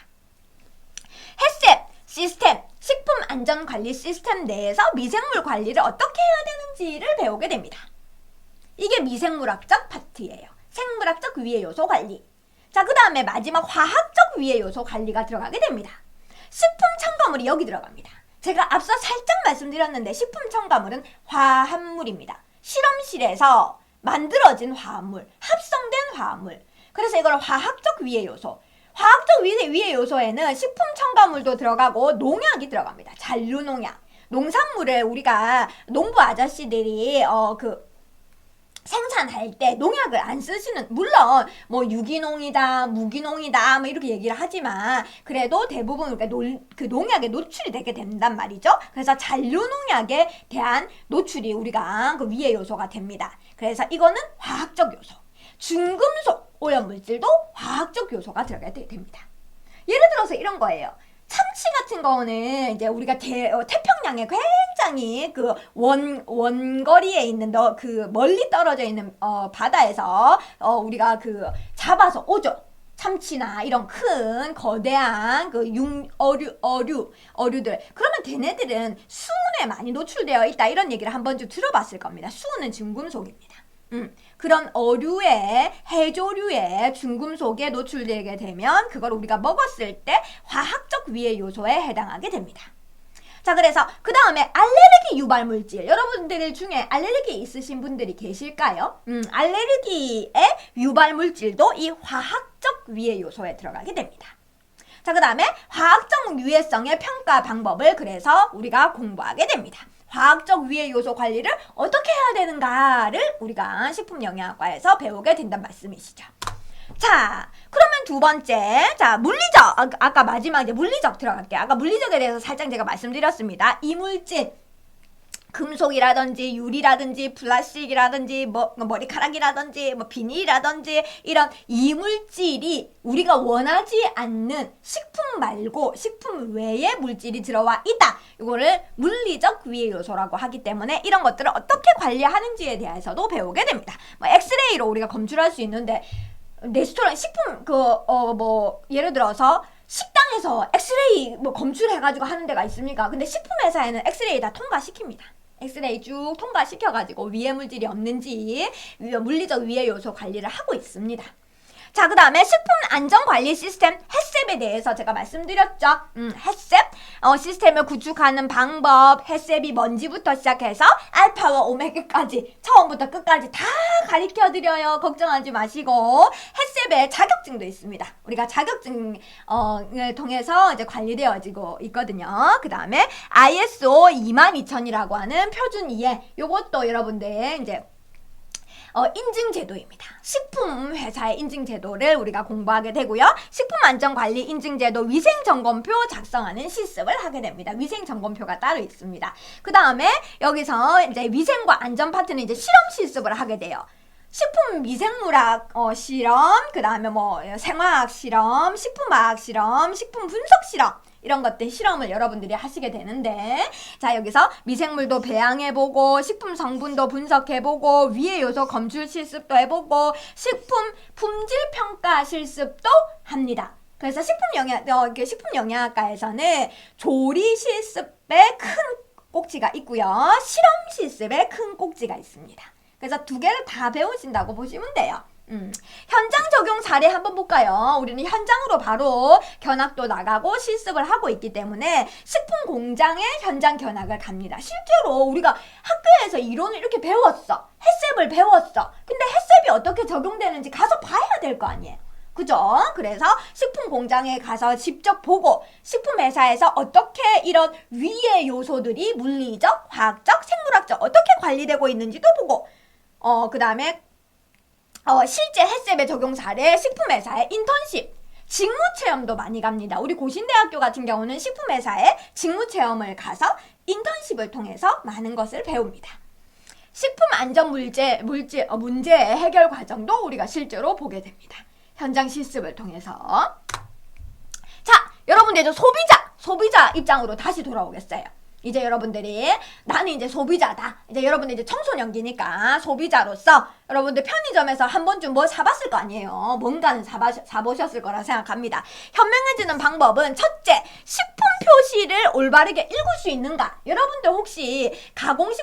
햇셉 시스템, 식품안전관리 시스템 내에서 미생물 관리를 어떻게 해야 되는지를 배우게 됩니다. 이게 미생물학적 파트예요. 생물학적 위해 요소 관리. 자, 그 다음에 마지막 화학적 위해 요소 관리가 들어가게 됩니다. 식품 첨가물이 여기 들어갑니다. 제가 앞서 살짝 말씀드렸는데 식품 첨가물은 화합물입니다. 실험실에서 만들어진 화합물, 합성된 화합물. 그래서 이걸 화학적 위해 요소. 화학적 위해 요소에는 식품 첨가물도 들어가고 농약이 들어갑니다. 잔류농약. 농산물을 우리가 농부 아저씨들이 생산할 때 농약을 안 쓰시는, 물론 뭐 유기농이다 무기농이다 뭐 이렇게 얘기를 하지만 그래도 대부분 그 농약에 노출이 되게 된단 말이죠. 그래서 잔류농약에 대한 노출이 우리가 그 위해 요소가 됩니다. 그래서 이거는 화학적 요소. 중금속 오염물질도 화학적 요소가 들어가야 됩니다. 예를 들어서 이런 거예요. 참치 같은 거는 이제 우리가 태평양에 굉장히 그 원거리에 있는 그 멀리 떨어져 있는 바다에서 우리가 그 잡아서 오죠. 참치나 이런 큰 거대한 그 어류들. 그러면 걔네들은 수은에 많이 노출되어 있다 이런 얘기를 한 번쯤 들어봤을 겁니다. 수은은 중금속입니다. 그런 어류에 해조류에 중금속에 노출되게 되면 그걸 우리가 먹었을 때 화학적 위해 요소에 해당하게 됩니다. 자, 그래서 그 다음에 알레르기 유발 물질. 여러분들 중에 알레르기 있으신 분들이 계실까요? 알레르기의 유발 물질도 이 화학적 위해 요소에 들어가게 됩니다. 자, 그 다음에 화학적 유해성의 평가 방법을 그래서 우리가 공부하게 됩니다. 화학적 위해 요소 관리를 어떻게 해야 되는가를 우리가 식품영양학과에서 배우게 된다는 말씀이시죠. 자, 그러면 두 번째, 자, 물리적. 아까 마지막 이제 물리적 들어갈게요. 아까 물리적에 대해서 살짝 제가 말씀드렸습니다. 이물질. 금속이라든지 유리라든지 플라스틱이라든지 머리카락이라든지 비닐이라든지 이런 이물질이 우리가 원하지 않는 식품 말고 식품 외의 물질이 들어와 있다. 이거를 물리적 위해 요소라고 하기 때문에 이런 것들을 어떻게 관리하는지에 대해서도 배우게 됩니다. 엑스레이로 우리가 검출할 수 있는데 레스토랑 식품 예를 들어서 식당에서 엑스레이 검출해가지고 하는 데가 있습니까? 근데 식품회사에는 엑스레이 다 통과시킵니다. 엑스레이 쭉 통과시켜가지고 위해 물질이 없는지 물리적 위해 요소 관리를 하고 있습니다. 자, 그 다음에 식품안전관리 시스템 햇셉에 대해서 제가 말씀드렸죠. 햇셉 시스템을 구축하는 방법, 햇셉이 뭔지부터 시작해서 알파와 오메가까지 처음부터 끝까지 다 가르쳐드려요. 걱정하지 마시고. 햇셉에 자격증도 있습니다. 우리가 자격증을 통해서 이제 관리되어지고 있거든요. 그 다음에 ISO 22000이라고 하는 표준 이해, 요것도 여러분들 이제 인증제도입니다. 식품회사의 인증제도를 우리가 공부하게 되고요. 식품안전관리 인증제도 위생점검표 작성하는 실습을 하게 됩니다. 위생점검표가 따로 있습니다. 그 다음에 여기서 이제 위생과 안전 파트는 이제 실험 실습을 하게 돼요. 식품 미생물학 실험, 그 다음에 뭐 생화학 실험, 식품화학 실험, 식품 분석 실험, 이런 것들 실험을 여러분들이 하시게 되는데, 자, 여기서 미생물도 배양해보고 식품 성분도 분석해보고 위의 요소 검출 실습도 해보고 식품 품질 평가 실습도 합니다. 그래서 식품 영양학과에서는 조리 실습에 큰 꼭지가 있고요, 실험 실습에 큰 꼭지가 있습니다. 그래서 두 개를 다 배우신다고 보시면 돼요. 현장 적용 사례 한번 볼까요? 우리는 현장으로 바로 견학도 나가고 실습을 하고 있기 때문에 식품 공장에 현장 견학을 갑니다. 실제로 우리가 학교에서 이론을 이렇게 배웠어. 햇셉을 배웠어. 근데 햇셉이 어떻게 적용되는지 가서 봐야 될 거 아니에요. 그죠? 그래서 식품 공장에 가서 직접 보고 식품 회사에서 어떻게 이런 위의 요소들이 물리적, 화학적, 생물학적 어떻게 관리되고 있는지도 보고, 그 다음에 실제 햇셉의 적용 사례, 식품회사의 인턴십, 직무체험도 많이 갑니다. 우리 고신대학교 같은 경우는 식품회사에 직무체험을 가서 인턴십을 통해서 많은 것을 배웁니다. 식품안전 문제 해결 과정도 우리가 실제로 보게 됩니다. 현장 실습을 통해서. 자, 여러분들 이제 소비자 입장으로 다시 돌아오겠어요. 이제 여러분들이 나는 이제 소비자다. 이제 여러분들 이제 청소년기니까 소비자로서 여러분들 편의점에서 한 번쯤 뭐 사봤을 거 아니에요. 뭔가는 사보셨을 거라 생각합니다. 현명해지는 방법은 첫째, 식품 표시를 올바르게 읽을 수 있는가? 여러분들 혹시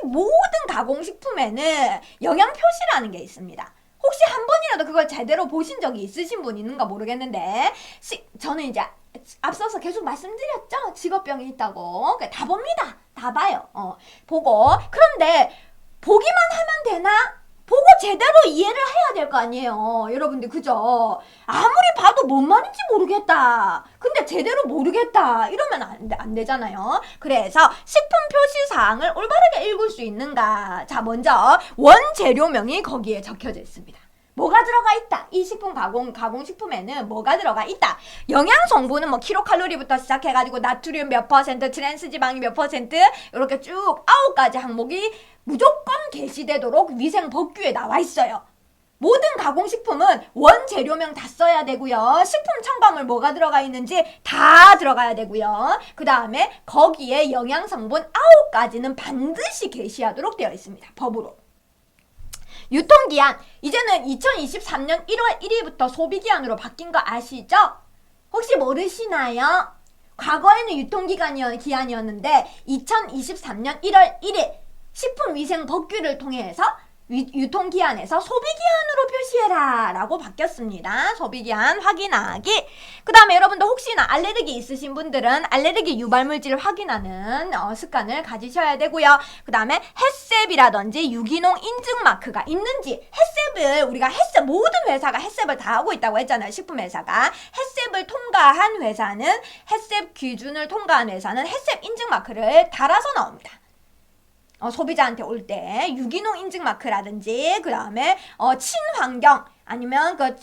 모든 가공식품에는 영양 표시라는 게 있습니다. 혹시 한 번이라도 그걸 제대로 보신 적이 있으신 분 있는가 모르겠는데, 저는 이제 앞서서 계속 말씀드렸죠? 직업병이 있다고. 다 봅니다. 다 봐요. 보고. 그런데 보기만 하면 되나? 보고 제대로 이해를 해야 될 거 아니에요. 여러분들, 그죠? 아무리 봐도 뭔 말인지 모르겠다. 근데 제대로 모르겠다. 이러면 안 되잖아요. 그래서 식품 표시사항을 올바르게 읽을 수 있는가? 자, 먼저 원재료명이 거기에 적혀져 있습니다. 뭐가 들어가 있다. 이 식품 가공식품에는 뭐가 들어가 있다. 영양 성분은 뭐 킬로칼로리부터 시작해가지고 나트륨 몇 퍼센트, 트랜스지방이 몇 퍼센트, 이렇게 쭉 9가지 항목이 무조건 게시되도록 위생 법규에 나와 있어요. 모든 가공식품은 원재료명 다 써야 되고요. 식품 첨가물 뭐가 들어가 있는지 다 들어가야 되고요. 그 다음에 거기에 영양 성분 9가지는 반드시 게시하도록 되어 있습니다. 법으로. 유통기한, 이제는 2023년 1월 1일부터 소비기한으로 바뀐 거 아시죠? 혹시 모르시나요? 과거에는 유통기한이었는데 2023년 1월 1일 식품위생법규를 통해서 유통기한에서 소비기한으로 표시해라 라고 바뀌었습니다. 소비기한 확인하기. 그 다음에 여러분들 혹시나 알레르기 있으신 분들은 알레르기 유발물질 확인하는 습관을 가지셔야 되고요. 그 다음에 햇셉이라든지 유기농 인증마크가 있는지, 우리가 모든 회사가 햇셉을 다 하고 있다고 했잖아요. 식품회사가. 햇셉을 통과한 회사는, 햇셉 기준을 통과한 회사는 햇셉 인증마크를 달아서 나옵니다. 소비자한테 올 때 유기농 인증마크라든지, 그 다음에 친환경, 아니면 그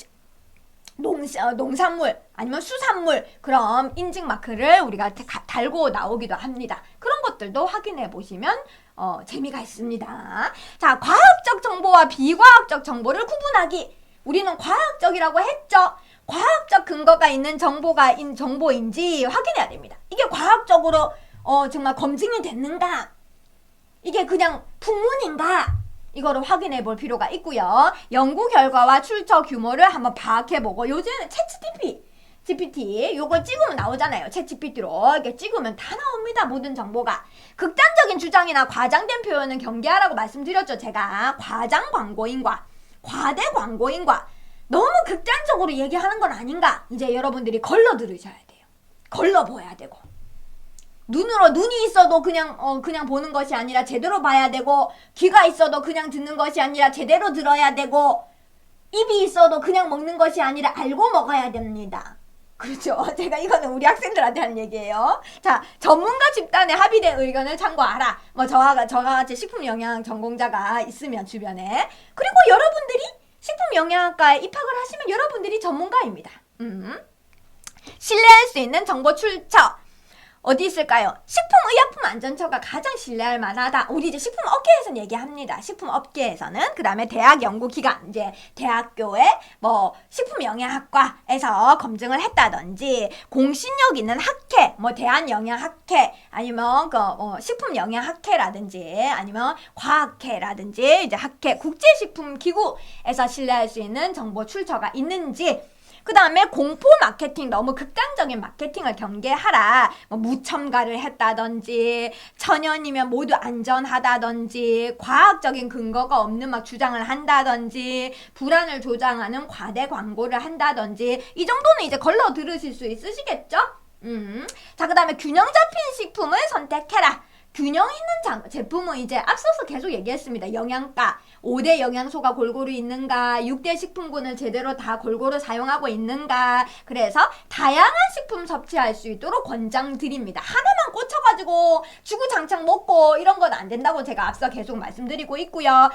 농산물, 아니면 수산물, 그런 인증마크를 우리가 달고 나오기도 합니다. 그런 것들도 확인해 보시면 재미가 있습니다. 자, 과학적 정보와 비과학적 정보를 구분하기. 우리는 과학적이라고 했죠. 과학적 근거가 있는 정보인지 확인해야 됩니다. 이게 과학적으로 정말 검증이 됐는가? 이게 그냥 풍문인가? 이거를 확인해 볼 필요가 있고요. 연구 결과와 출처 규모를 한번 파악해보고, 요즘은 GPT 요거 찍으면 나오잖아요. 챗GPT로 이렇게 찍으면 다 나옵니다. 모든 정보가. 극단적인 주장이나 과장된 표현은 경계하라고 말씀드렸죠. 제가 과장 광고인과 과대 광고인과 너무 극단적으로 얘기하는 건 아닌가? 이제 여러분들이 걸러 들으셔야 돼요. 걸러 보여야 되고. 눈이 있어도 그냥 보는 것이 아니라 제대로 봐야 되고, 귀가 있어도 그냥 듣는 것이 아니라 제대로 들어야 되고, 입이 있어도 그냥 먹는 것이 아니라 알고 먹어야 됩니다. 그렇죠. 제가 이거는 우리 학생들한테 하는 얘기예요. 자, 전문가 집단의 합의된 의견을 참고하라. 뭐 저와 같이 식품영양 전공자가 있으면 주변에. 그리고 여러분들이 식품영양학과에 입학을 하시면 여러분들이 전문가입니다. 신뢰할 수 있는 정보 출처. 어디 있을까요? 식품의약품안전처가 가장 신뢰할 만하다. 우리 이제 식품업계에서는 얘기합니다. 식품업계에서는. 그 다음에 대학 연구기관, 이제 대학교의 뭐 식품영양학과에서 검증을 했다든지, 공신력 있는 학회, 뭐 대한영양학회, 아니면 식품영양학회라든지, 아니면 과학회라든지, 이제 학회, 국제식품기구에서 신뢰할 수 있는 정보 출처가 있는지, 그 다음에 공포 마케팅, 너무 극단적인 마케팅을 경계하라. 뭐 무첨가를 했다든지, 천연이면 모두 안전하다든지, 과학적인 근거가 없는 막 주장을 한다든지, 불안을 조장하는 과대 광고를 한다든지, 이 정도는 이제 걸러 들으실 수 있으시겠죠? 자, 그 다음에 균형 잡힌 식품을 선택해라. 균형 있는 제품은 이제 앞서서 계속 얘기했습니다. 영양가, 5대 영양소가 골고루 있는가, 6대 식품군을 제대로 다 골고루 사용하고 있는가. 그래서 다양한 식품 섭취할 수 있도록 권장드립니다. 하나만 꽂혀가지고 주구장창 먹고 이런 건 안 된다고 제가 앞서 계속 말씀드리고 있고요.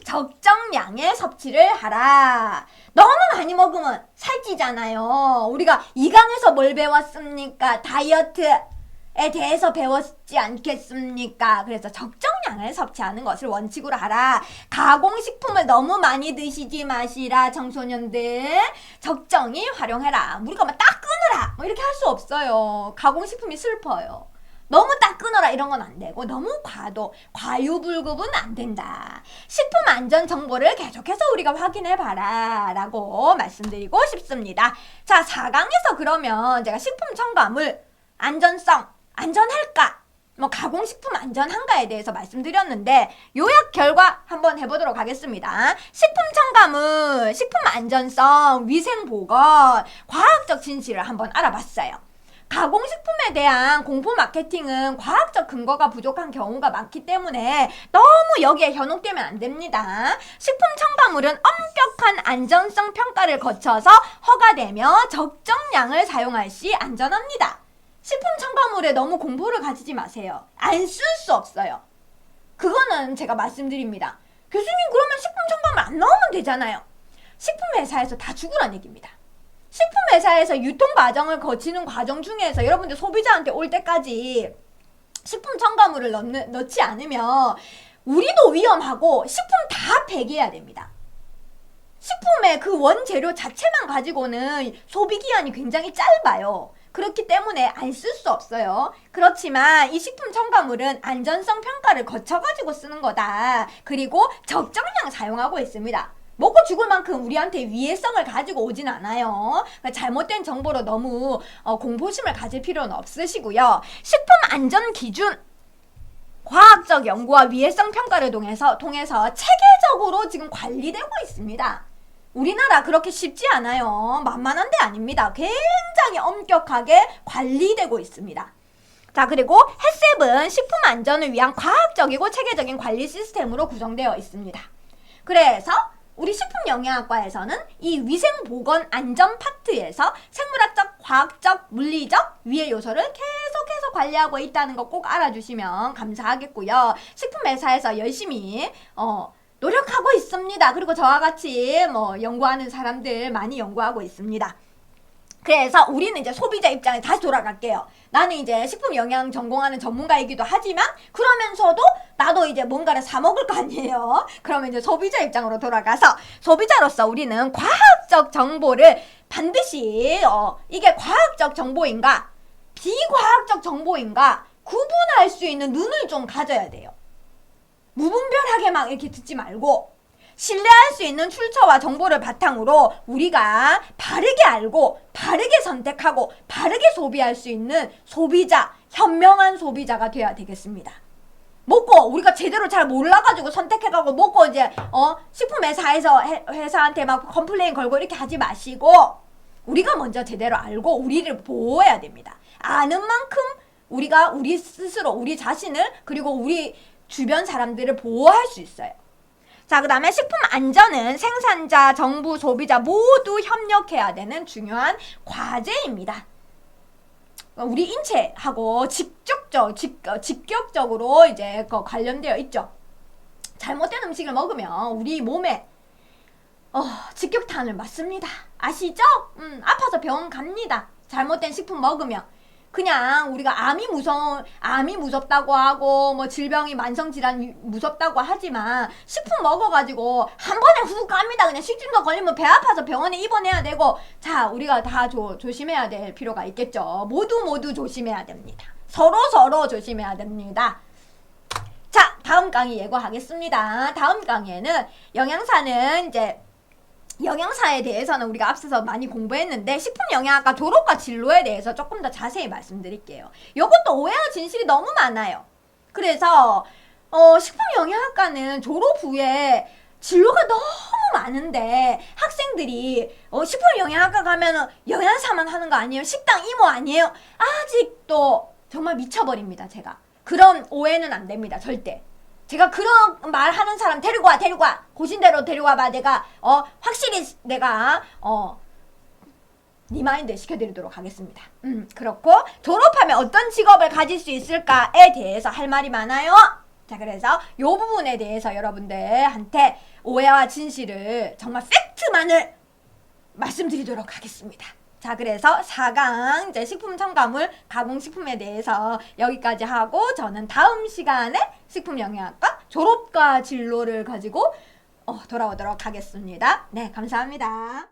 적정량의 섭취를 하라. 너무 많이 먹으면 살찌잖아요. 우리가 이강에서 뭘 배웠습니까? 다이어트에 대해서 배웠지 않겠습니까? 그래서 적정량을 섭취하는 것을 원칙으로 하라. 가공식품을 너무 많이 드시지 마시라. 청소년들 적정히 활용해라. 우리가 막 딱 끊으라 뭐 이렇게 할 수 없어요. 가공식품이 슬퍼요. 너무 딱 끊어라 이런 건 안 되고, 너무 과유불급은 안 된다. 식품 안전 정보를 계속해서 우리가 확인해 봐라 라고 말씀드리고 싶습니다. 자, 4강에서 그러면 제가 식품 첨가물 안전할까? 뭐 가공식품 안전한가에 대해서 말씀드렸는데, 요약 결과 한번 해보도록 하겠습니다. 식품 첨가물, 식품 안전성, 위생보건, 과학적 진실을 한번 알아봤어요. 가공식품에 대한 공포 마케팅은 과학적 근거가 부족한 경우가 많기 때문에 너무 여기에 현혹되면 안 됩니다. 식품 첨가물은 엄격한 안전성 평가를 거쳐서 허가되며 적정량을 사용할 시 안전합니다. 식품 첨가물에 너무 공포를 가지지 마세요. 안 쓸 수 없어요. 그거는 제가 말씀드립니다. 교수님, 그러면 식품 첨가물 안 넣으면 되잖아요. 식품회사에서 다 죽으란 얘기입니다. 식품회사에서 유통 과정을 거치는 과정 중에서 여러분들 소비자한테 올 때까지 식품 첨가물을 넣지 않으면 우리도 위험하고 식품 다 폐기해야 됩니다. 식품의 그 원재료 자체만 가지고는 소비기한이 굉장히 짧아요. 그렇기 때문에 안 쓸 수 없어요. 그렇지만 이 식품 첨가물은 안전성 평가를 거쳐가지고 쓰는 거다. 그리고 적정량 사용하고 있습니다. 먹고 죽을 만큼 우리한테 위해성을 가지고 오진 않아요. 그러니까 잘못된 정보로 너무 공포심을 가질 필요는 없으시고요. 식품 안전 기준, 과학적 연구와 위해성 평가를 통해서 체계적으로 지금 관리되고 있습니다. 우리나라 그렇게 쉽지 않아요. 만만한 데 아닙니다. 굉장히 엄격하게 관리되고 있습니다. 자, 그리고 햇셉은 식품 안전을 위한 과학적이고 체계적인 관리 시스템으로 구성되어 있습니다. 그래서 우리 식품영양학과에서는 이 위생보건 안전 파트에서 생물학적, 과학적, 물리적 위해 요소를 계속해서 관리하고 있다는 거 꼭 알아주시면 감사하겠고요. 식품회사에서 열심히 노력하고 있습니다. 그리고 저와 같이 연구하는 사람들 많이 연구하고 있습니다. 그래서 우리는 이제 소비자 입장에 다시 돌아갈게요. 나는 이제 식품 영양 전공하는 전문가이기도 하지만 그러면서도 나도 이제 뭔가를 사 먹을 거 아니에요. 그러면 이제 소비자 입장으로 돌아가서 소비자로서 우리는 과학적 정보를 반드시 이게 과학적 정보인가 비과학적 정보인가 구분할 수 있는 눈을 좀 가져야 돼요. 무분별하게 막 이렇게 듣지 말고 신뢰할 수 있는 출처와 정보를 바탕으로 우리가 바르게 알고 바르게 선택하고 바르게 소비할 수 있는 소비자, 현명한 소비자가 되어야 되겠습니다. 먹고 우리가 제대로 잘 몰라가지고 선택해가고 먹고 이제 식품회사에서 회사한테 막 컴플레인 걸고 이렇게 하지 마시고 우리가 먼저 제대로 알고 우리를 보호해야 됩니다. 아는 만큼 우리가 우리 스스로 우리 자신을 그리고 우리 주변 사람들을 보호할 수 있어요. 자, 그 다음에 식품 안전은 생산자, 정부, 소비자 모두 협력해야 되는 중요한 과제입니다. 우리 인체하고 직격적으로 이제 관련되어 있죠. 잘못된 음식을 먹으면 우리 몸에 직격탄을 맞습니다. 아시죠? 아파서 병원 갑니다. 잘못된 식품 먹으면. 그냥 우리가 암이 무섭다고 하고 뭐 질병이 만성질환 무섭다고 하지만 식품 먹어가지고 한 번에 훅 갑니다. 그냥 식중독 걸리면 배 아파서 병원에 입원해야 되고. 자, 우리가 다 조심해야 될 필요가 있겠죠. 모두 조심해야 됩니다. 서로 조심해야 됩니다. 자, 다음 강의 예고하겠습니다. 다음 강의에는 영양사에 대해서는 우리가 앞서서 많이 공부했는데 식품영양학과 졸업과 진로에 대해서 조금 더 자세히 말씀드릴게요. 이것도 오해와 진실이 너무 많아요. 그래서 식품영양학과는 졸업 후에 진로가 너무 많은데 학생들이 식품영양학과 가면은 영양사만 하는 거 아니에요? 식당 이모 아니에요? 아직도 정말 미쳐버립니다. 제가 그런 오해는 안 됩니다. 절대. 제가 그런 말 하는 사람 데리고 와 고신대로 데리고 와봐. 내가 확실히 내가 리마인드 시켜드리도록 하겠습니다. 그렇고 졸업하면 어떤 직업을 가질 수 있을까에 대해서 할 말이 많아요. 자, 그래서 이 부분에 대해서 여러분들한테 오해와 진실을 정말 팩트만을 말씀드리도록 하겠습니다. 자, 그래서 4강 이제 식품 첨가물 가공식품에 대해서 여기까지 하고 저는 다음 시간에 식품영양학과 졸업과 진로를 가지고 돌아오도록 하겠습니다. 네, 감사합니다.